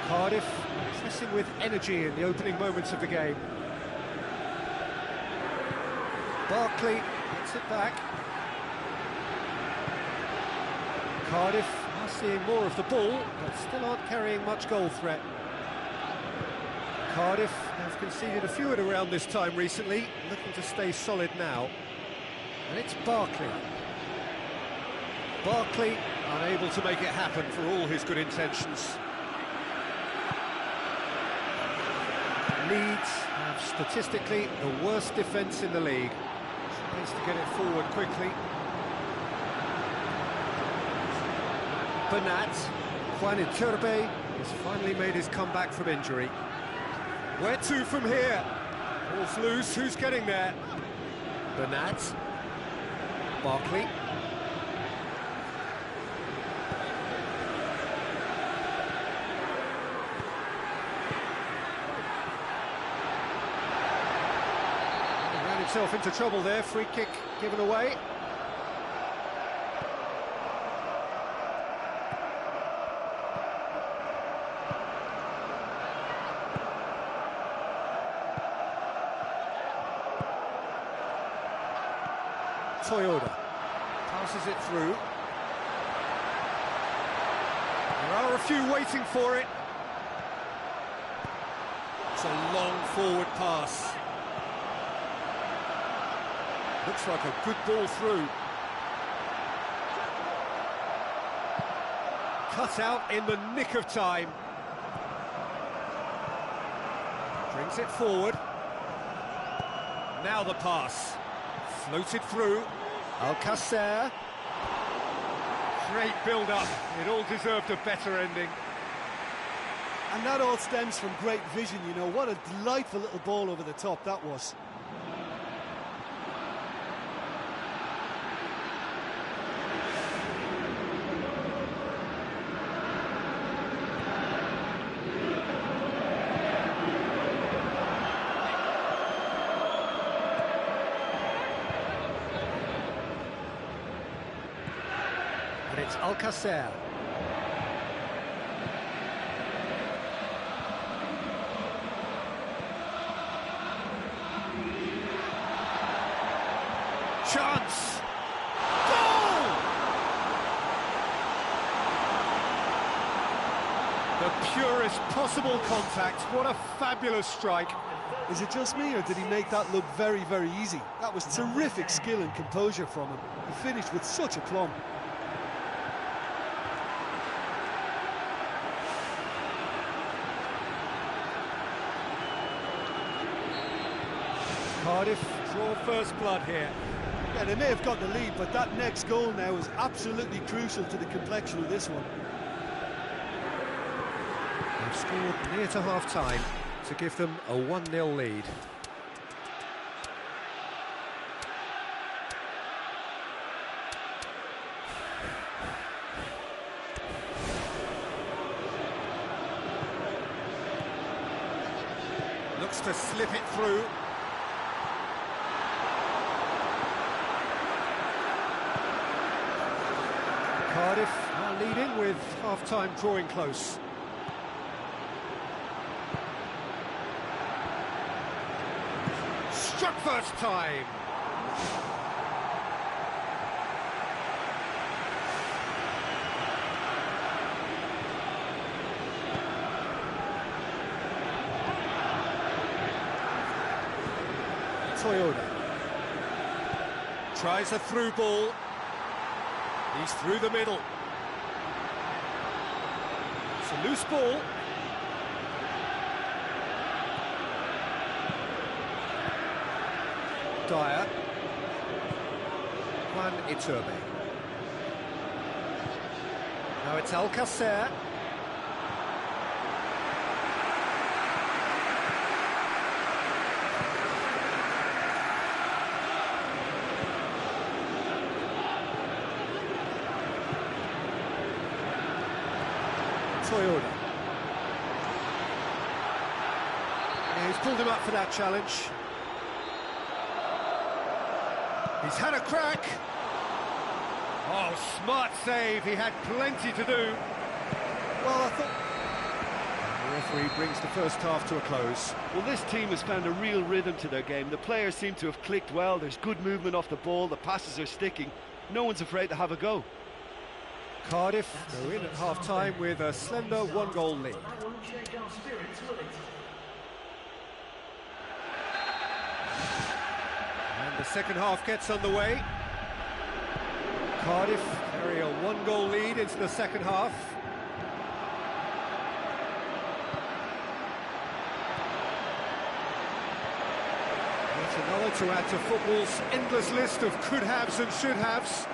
Speaker 1: Cardiff pressing with energy in the opening moments of the game. Barkley gets it back. Cardiff are seeing more of the ball, but still aren't carrying much goal threat. Cardiff have conceded a few at around this time recently, looking to stay solid now. And it's Barkley. Barkley unable to make it happen for all his good intentions. Leeds have statistically the worst defence in the league. Tries to get it forward quickly. Bernat. Iturbe has finally made his comeback from injury. Where to from here? Ball's loose, who's getting there? Bernat. Barkley. Himself into trouble there, free kick given away. Toyota passes it through. There are a few waiting for it. It's a long forward pass. Looks like a good ball through. Cut out in the nick of time. Brings it forward. Now the pass. Floated through. Alcacer. Great build-up. It all deserved a better ending.
Speaker 2: And that all stems from great vision, you know. What a delightful little ball over the top that was.
Speaker 1: And it's Alcacer. Chance! The purest possible contact. What a fabulous strike.
Speaker 2: Is it just me, or did he make that look very, very easy? That was terrific skill and composure from him. He finished with such aplomb.
Speaker 1: Cardiff draw first blood here.
Speaker 2: Yeah, they may have got the lead, but that next goal now is absolutely crucial to the complexion of this one.
Speaker 1: They've scored near to half-time to give them a 1-0 lead. Looks to slip it through. Cardiff are leading with half-time drawing close. Struck first time. Toyota tries a through ball. He's through the middle. It's a loose ball. Dyer. Juan Iturbe. Now it's Alcacer. Toyota. Yeah, he's pulled him up for that challenge. He's had a crack. Oh, smart save. He had plenty to do.
Speaker 2: Well, I thought...
Speaker 1: The referee brings the first half to a close.
Speaker 4: Well, this team has found a real rhythm to their game. The players seem to have clicked well. There's good movement off the ball. The passes are sticking. No one's afraid to have a go.
Speaker 1: Cardiff go in at half-time with a slender 1-goal lead.
Speaker 3: That won't shake our spirits, will it?
Speaker 1: And the second half gets underway. Cardiff carry a 1-goal lead into the second half. That's another to add to football's endless list of could-haves and should-haves.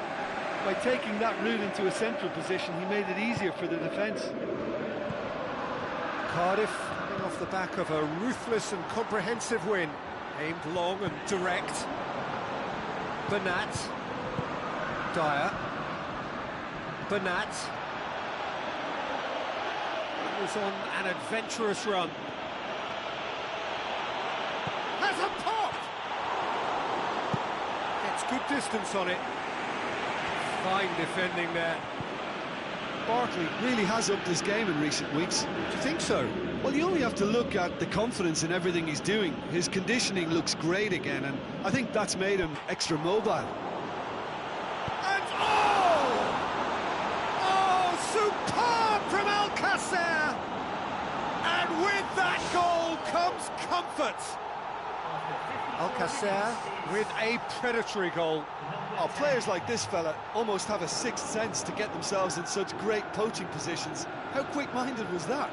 Speaker 4: By taking that route into a central position, he made it easier for the defence.
Speaker 1: Cardiff coming off the back of a ruthless and comprehensive win, aimed long and direct. Bernat. Dyer. Bernat. Was on an adventurous run. Has a pop! Gets good distance on it. Fine defending there.
Speaker 2: Barkley really has upped his game in recent weeks.
Speaker 1: Do you think so?
Speaker 2: Well, you only have to look at the confidence in everything he's doing. His conditioning looks great again, and I think that's made him extra mobile.
Speaker 1: And oh, superb from Alcacer! And with that goal comes comfort. Alcacer with a predatory goal.
Speaker 2: Oh, players like this fella almost have a sixth sense to get themselves in such great poaching positions. How quick-minded was that?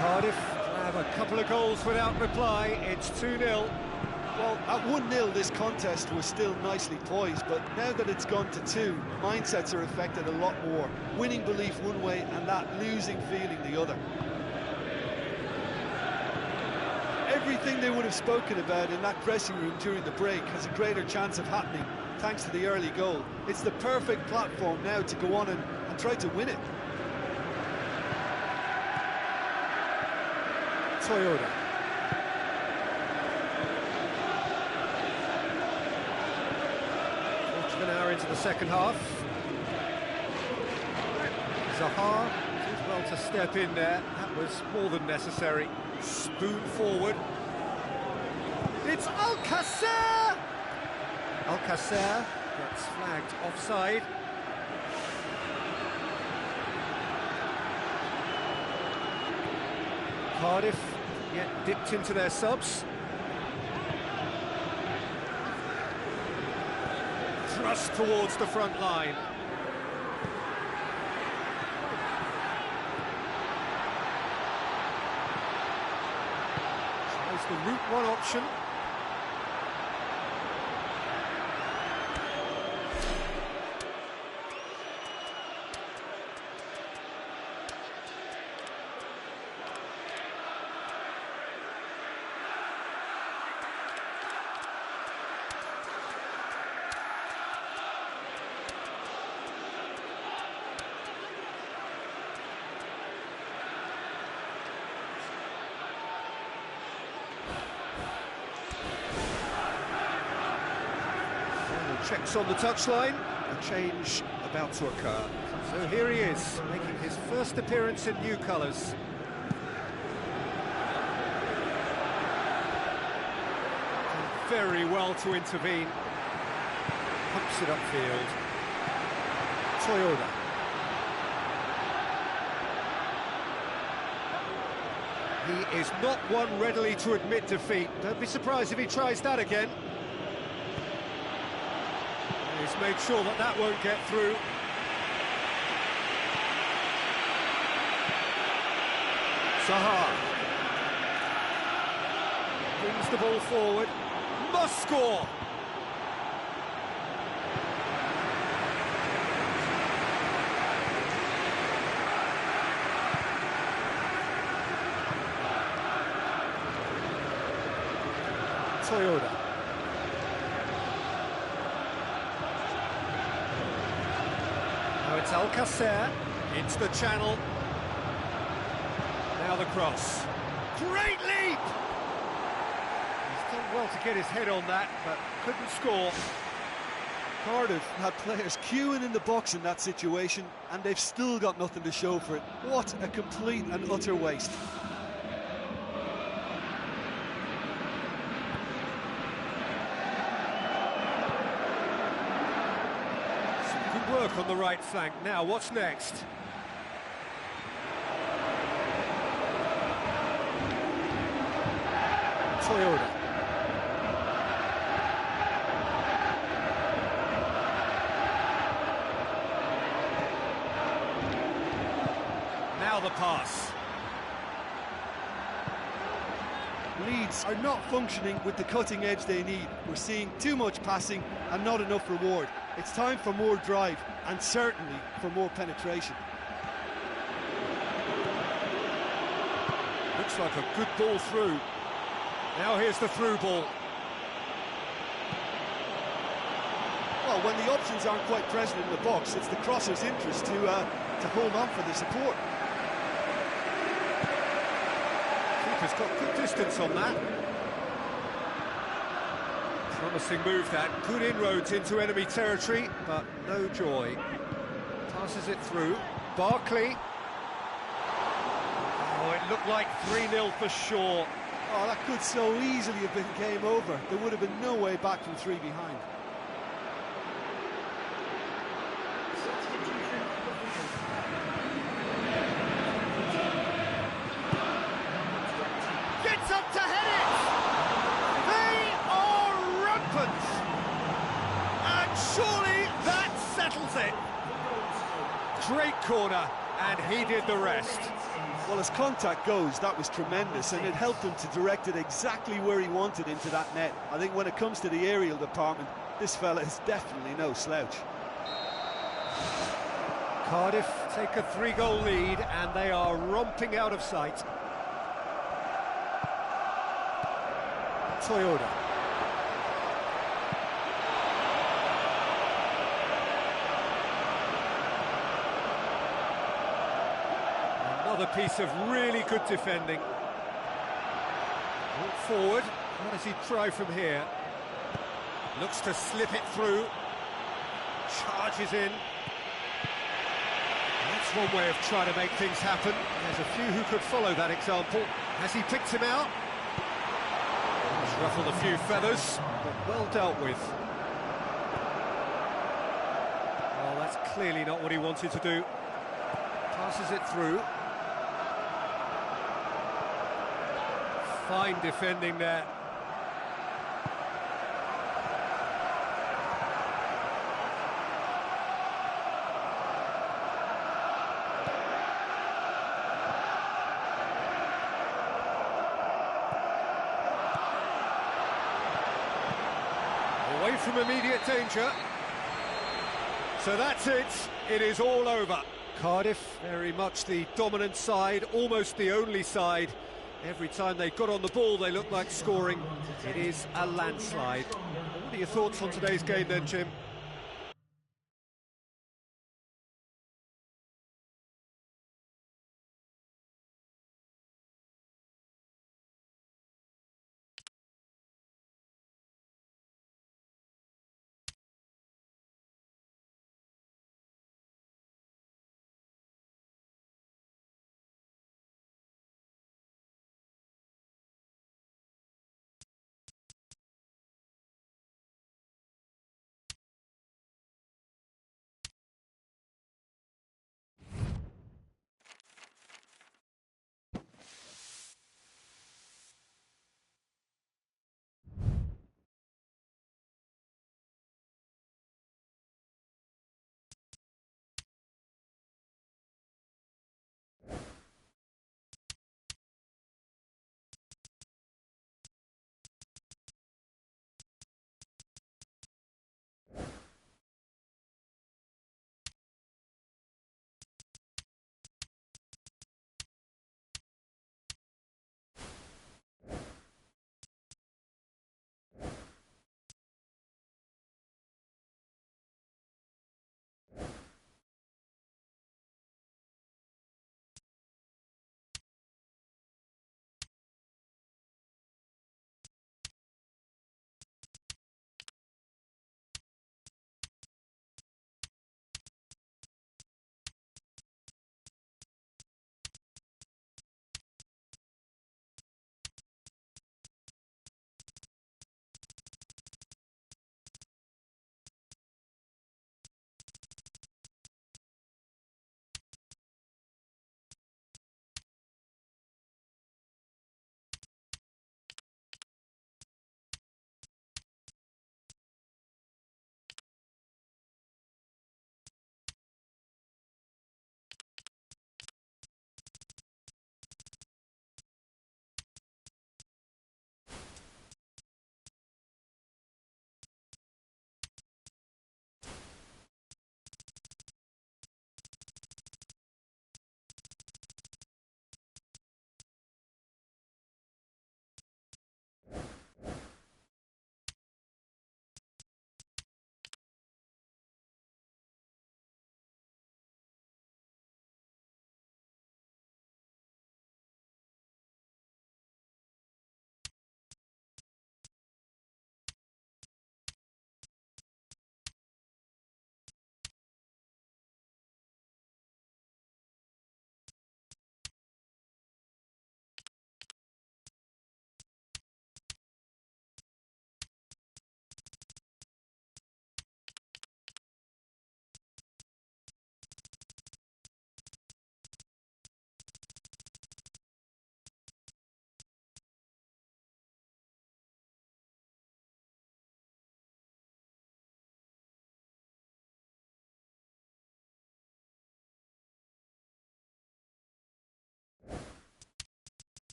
Speaker 1: Cardiff have a couple of goals without reply. It's 2-0.
Speaker 2: Well, at 1-0 this contest was still nicely poised, but now that it's gone to 2, mindsets are affected a lot more. Winning belief one way and that losing feeling the other. Everything they would have spoken about in that dressing room during the break has a greater chance of happening thanks to the early goal. It's the perfect platform now to go on and try to win it.
Speaker 1: Toyota. Quarter of an hour into the second half. Zaha did well to step in there. That was more than necessary. Spoon forward. It's Alcacer! Alcacer gets flagged offside. offside. Cardiff yet dipped into their subs. Thrust towards the front line. Tries the route one option. Checks on the touchline, a change about to occur. So here he is, making his first appearance in new colours. Very well to intervene. Pumps it upfield. Toyota. He is not one readily to admit defeat. Don't be surprised if he tries that again. He's made sure that that won't get through. Zaha brings the ball forward. Must score! Toyota. Now it's Alcacer into the channel. Now the cross. Great leap! He's done well to get his head on that, but couldn't score.
Speaker 2: Cardiff had players queuing in the box in that situation, and they've still got nothing to show for it. What a complete and utter waste.
Speaker 1: Good work on the right flank. Now, what's next? Toyota. Now the pass.
Speaker 2: Leeds are not functioning with the cutting edge they need. We're seeing too much passing and not enough reward. It's time for more drive and certainly for more penetration.
Speaker 1: Looks like a good ball through. Now here's the through ball.
Speaker 2: Well, when the options aren't quite present in the box, it's the crosser's interest to hold on for the support.
Speaker 1: Keeper's got good distance on that. Promising move that. Good inroads into enemy territory, but no joy. Passes it through. Barkley. Oh, it looked like 3-0 for sure.
Speaker 2: Oh, that could so easily have been game over. There would have been no way back from 3 behind.
Speaker 1: Gets up to head it! They are rampant! And surely that settles it. Great corner, and he did the rest.
Speaker 2: Well, as contact goes, that was tremendous, and it helped him to direct it exactly where he wanted into that net. I think when it comes to the aerial department, this fella is definitely no slouch.
Speaker 1: Cardiff take a 3-goal lead, and they are romping out of sight. Toyota. Another piece of really good defending. Brought forward. What does he try from here? Looks to slip it through. Charges in. That's one way of trying to make things happen. There's a few who could follow that example. Has he picked him out? He's ruffled a few feathers, but well dealt with. Clearly not what he wanted to do. Passes it through. Fine defending there. Away from immediate danger. So that's it. It is all over. Cardiff, very much the dominant side, almost the only side. Every time they got on the ball, they looked like scoring. It is a landslide. What are your thoughts on today's game then, Jim?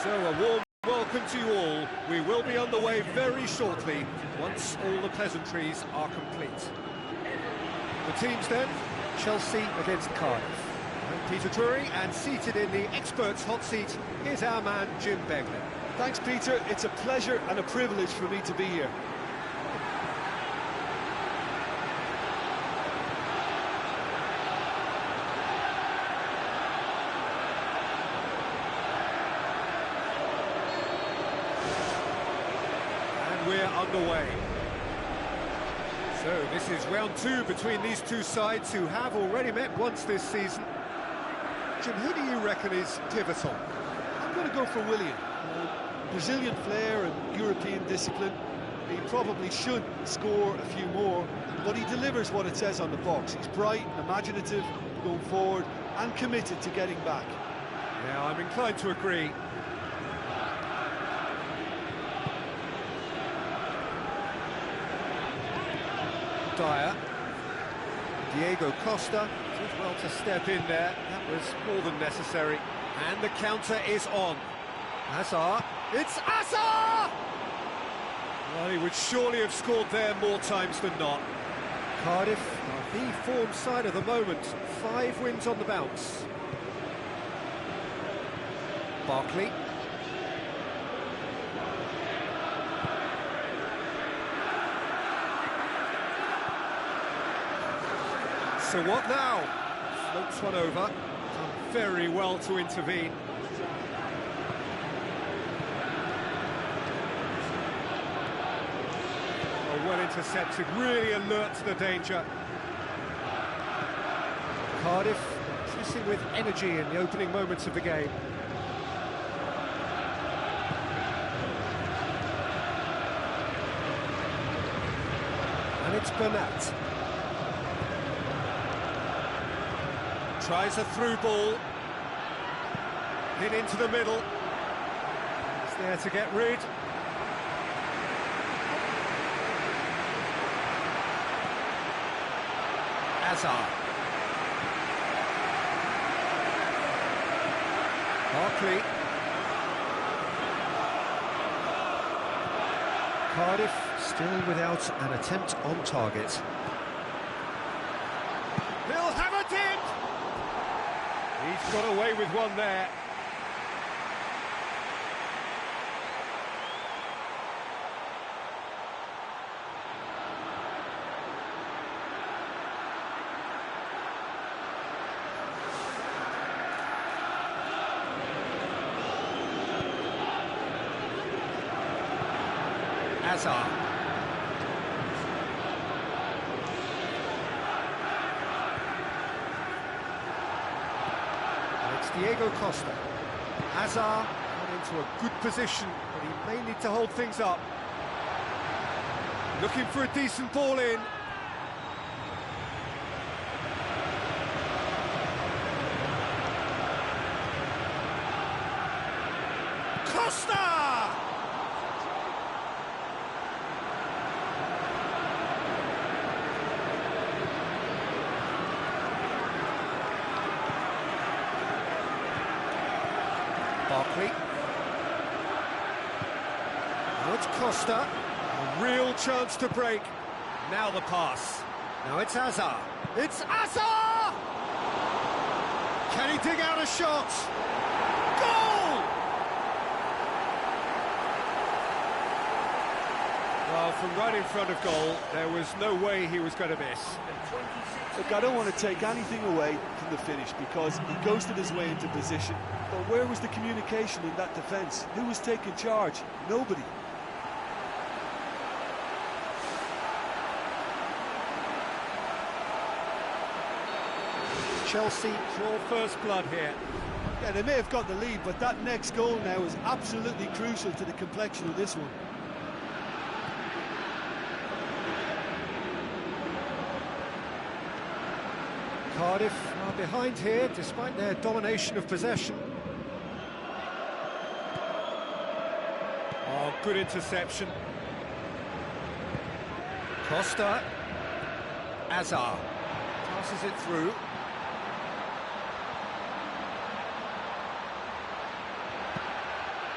Speaker 1: So a warm welcome to you all. We will be on the way very shortly, once all the pleasantries are complete. The teams then, Chelsea against Cardiff. I'm Peter Drury, and seated in the experts' hot seat is our man Jim Begley.
Speaker 2: Thanks, Peter. It's a pleasure and a privilege for me to be here.
Speaker 1: And we're underway. So this is round two between these two sides who have already met once this season. Jim, who do you reckon is pivotal?
Speaker 2: I'm going to go for Willian. Brazilian flair and European discipline. He probably should score a few more, but he delivers what it says on the box. He's bright, imaginative, going forward, and committed to getting back.
Speaker 1: Yeah, I'm inclined to agree. Dyer. Diego Costa did well to step in there. That was more than necessary. And the counter is on. Hazard. It's Hazard! Well, he would surely have scored there more times than not. Cardiff are the form side of the moment. 5 wins on the bounce. Barkley. So what now? Floats one over. Done very well to intervene. Oh, well intercepted, really alert to the danger. Cardiff pressing with energy in the opening moments of the game. And it's Bernat. Tries a through ball. In into the middle. He's there to get rid. Hazard. Barkley. Cardiff still without an attempt on target. He'll have a dip! He's got away with one there. Hazard. It's Diego Costa. Hazard got into a good position, but he may need to hold things up. Looking for a decent ball in. Costa! Barkley. Now it's Costa. A real chance to break. Now the pass. Now it's Hazard. It's Hazard! Can he dig out a shot? Goal! Well, from right in front of goal, there was no way he was going to miss.
Speaker 2: Look, I don't want to take anything away from the finish because he ghosted his way into position. But where was the communication in that defence? Who was taking charge? Nobody.
Speaker 1: Chelsea draw first blood here.
Speaker 2: Yeah, they may have got the lead, but that next goal now is absolutely crucial to the complexion of this one.
Speaker 1: Cardiff are behind here, despite their domination of possession. Oh, good interception. Costa. Hazard. Passes it through.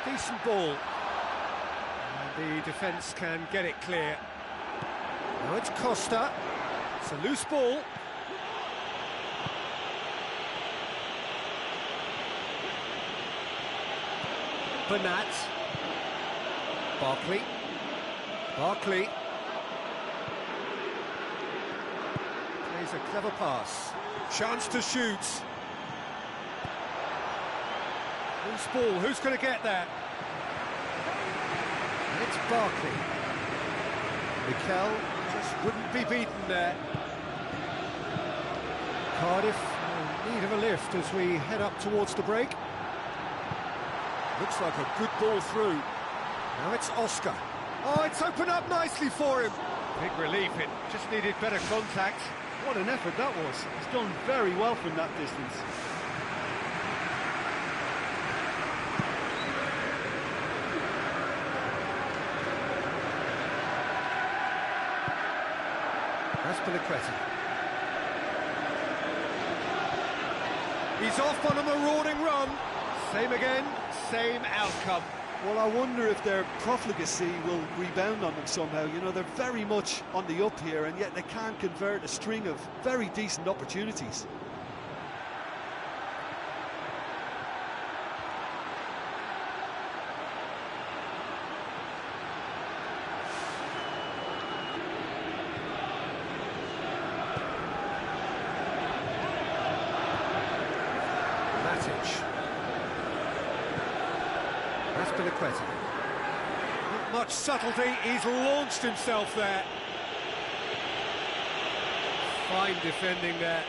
Speaker 1: Decent ball. And the defence can get it clear. Now it's Costa. It's a loose ball. Bernat. Barkley. Barkley. Plays a clever pass. Chance to shoot. Loose ball, who's going to get that? And it's Barkley. Mikel just wouldn't be beaten there. Cardiff in need of a lift as we head up towards the break. Looks like a good ball through. Now it's Oscar. Oh, it's opened up nicely for him. Big relief, it just needed better contact.
Speaker 4: What an effort that was. He's done very well from that distance.
Speaker 1: Azpilicueta. He's off on a marauding run. Same again, same outcome.
Speaker 2: Well, I wonder if their profligacy will rebound on them somehow. You know, they're very much on the up here, and yet they can't convert a string of very decent opportunities.
Speaker 1: Azpilicueta. Not much subtlety, he's launched himself there. Fine defending there.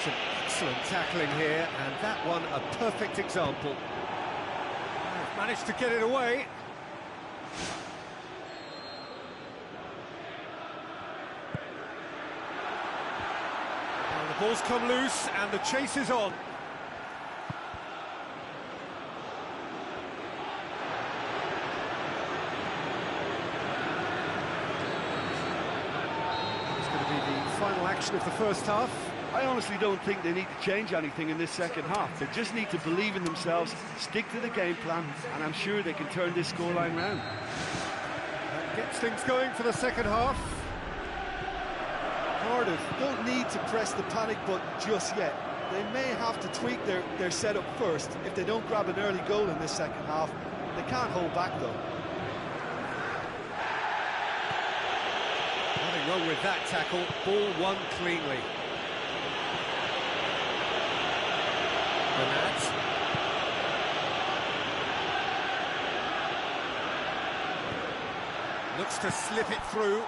Speaker 1: Some excellent tackling here, and that one a perfect example. Managed to get it away. And the ball's come loose, and the chase is on. Final action of the first half.
Speaker 4: I honestly don't think they need to change anything in this second half. They just need to believe in themselves, stick to the game plan, and I'm sure they can turn this scoreline round.
Speaker 1: That gets things going for the second half.
Speaker 2: Cardiff don't need to press the panic button just yet. They may have to tweak their setup first if they don't grab an early goal in this second half. They can't hold back though.
Speaker 1: Nothing wrong with that tackle, ball won cleanly. Bernat. Looks to slip it through.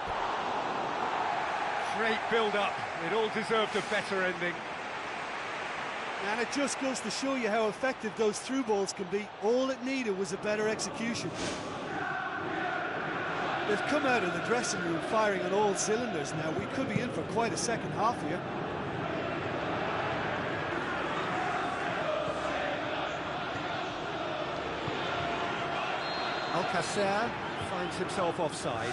Speaker 1: Great build-up, it all deserved a better ending.
Speaker 2: And it just goes to show you how effective those through balls can be. All it needed was a better execution. They've come out of the dressing room firing on all cylinders now. We could be in for quite a second half here.
Speaker 1: Alcacer finds himself offside.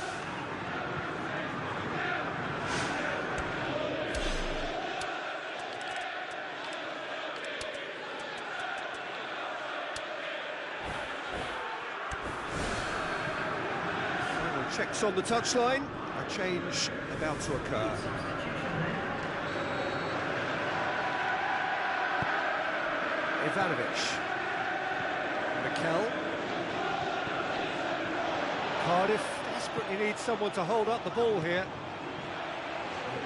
Speaker 1: Checks on the touchline, a change about to occur. Ivanovic. Mikel. Cardiff desperately needs someone to hold up the ball here.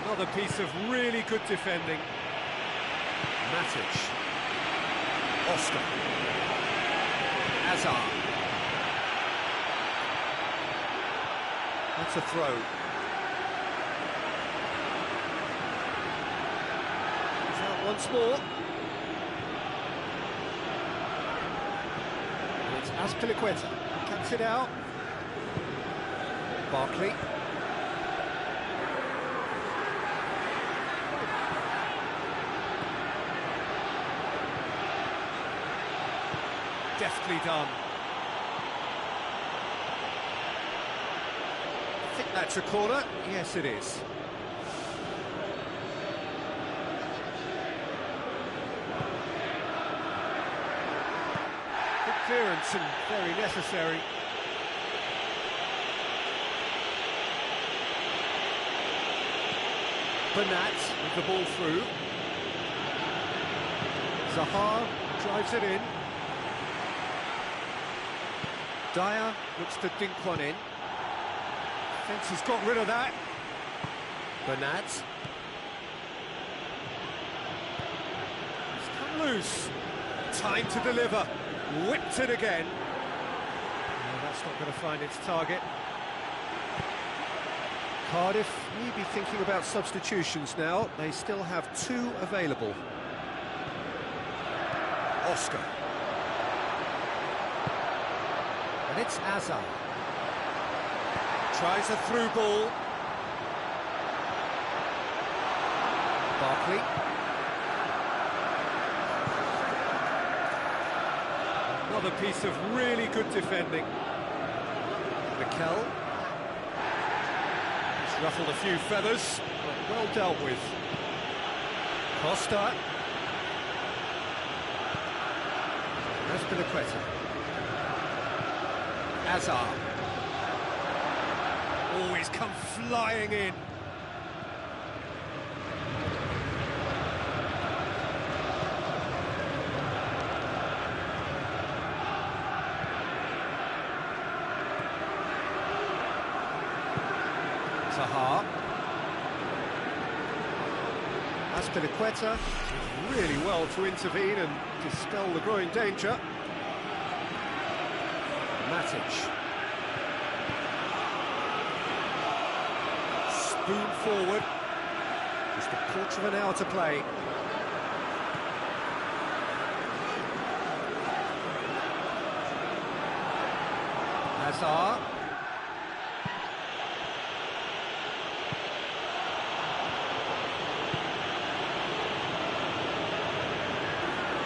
Speaker 1: Another piece of really good defending. Matic. Oscar. Azar. That's a throw. He's out once more. And it's Azpilicueta. Cuts it out. Barkley. Deftly done. I think that's a corner. Yes, it is. Good clearance and very necessary. Bernat with the ball through. Zaha drives it in. Dyer looks to dink one in. Thinks he's got rid of that. Bernat. He's come loose. Time to deliver. Whipped it again. No, that's not going to find its target. Cardiff may be thinking about substitutions now. They still have 2 available. Oscar. And it's Azar. Tries a through ball. Barkley. Another piece of really good defending. Mikel. He's ruffled a few feathers, but well dealt with. Costa. Azpilicueta. Azar. Oh, he's come flying in. Zaha. Azpilicueta did really well to intervene and dispel the growing danger. Matic. Spoon forward. Just a quarter of an hour to play. Hazard.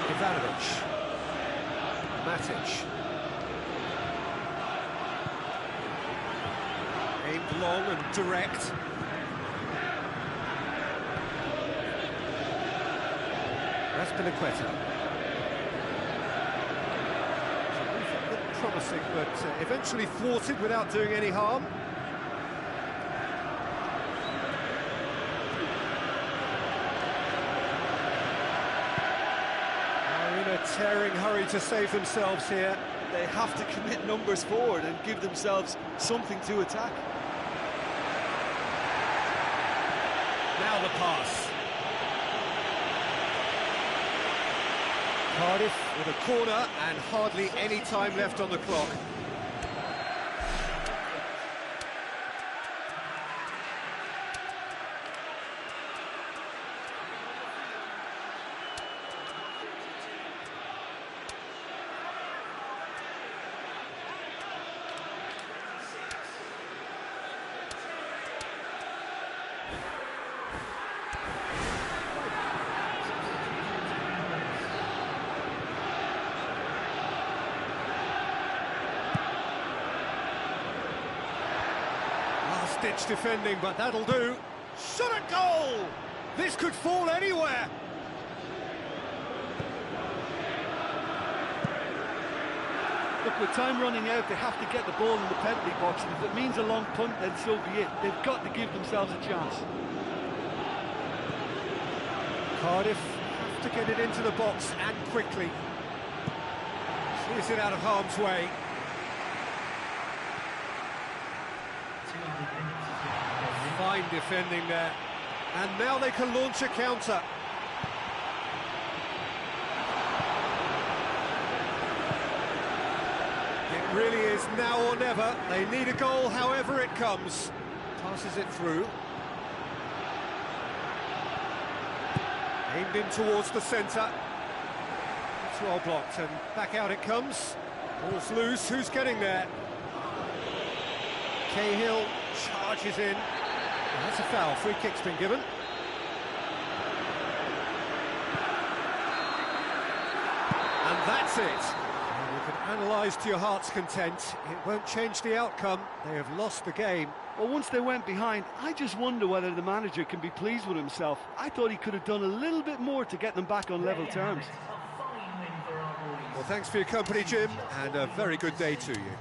Speaker 1: Ivanovic. Matic. Aimed long and direct. Azpilicueta. Looked promising, but eventually thwarted without doing any harm. They're in a tearing hurry to save themselves here.
Speaker 2: They have to commit numbers forward and give themselves something to attack.
Speaker 1: Now the pass. Cardiff with a corner and hardly any time left on the clock. Ditch defending, but that'll do. Shot at goal! This could fall anywhere.
Speaker 4: Look, with time running out, they have to get the ball in the penalty box, and if it means a long punt, then so be it. They've got to give themselves a chance.
Speaker 1: Cardiff have to get it into the box and quickly. Clears it out of harm's way. Fine defending there, and now they can launch a counter. It really is now or never. They need a goal however it comes. Passes it through. Aimed in towards the centre. It's well blocked, and back out it comes. Ball's loose, who's getting there? Cahill charges in. And that's a foul, free kick's been given. And that's it. And you can analyse to your heart's content. It won't change the outcome. They have lost the game.
Speaker 4: Well, once they went behind, I just wonder whether the manager can be pleased with himself. I thought he could have done a little bit more to get them back on level terms.
Speaker 1: Well, thanks for your company, Jim, and a very good day to you.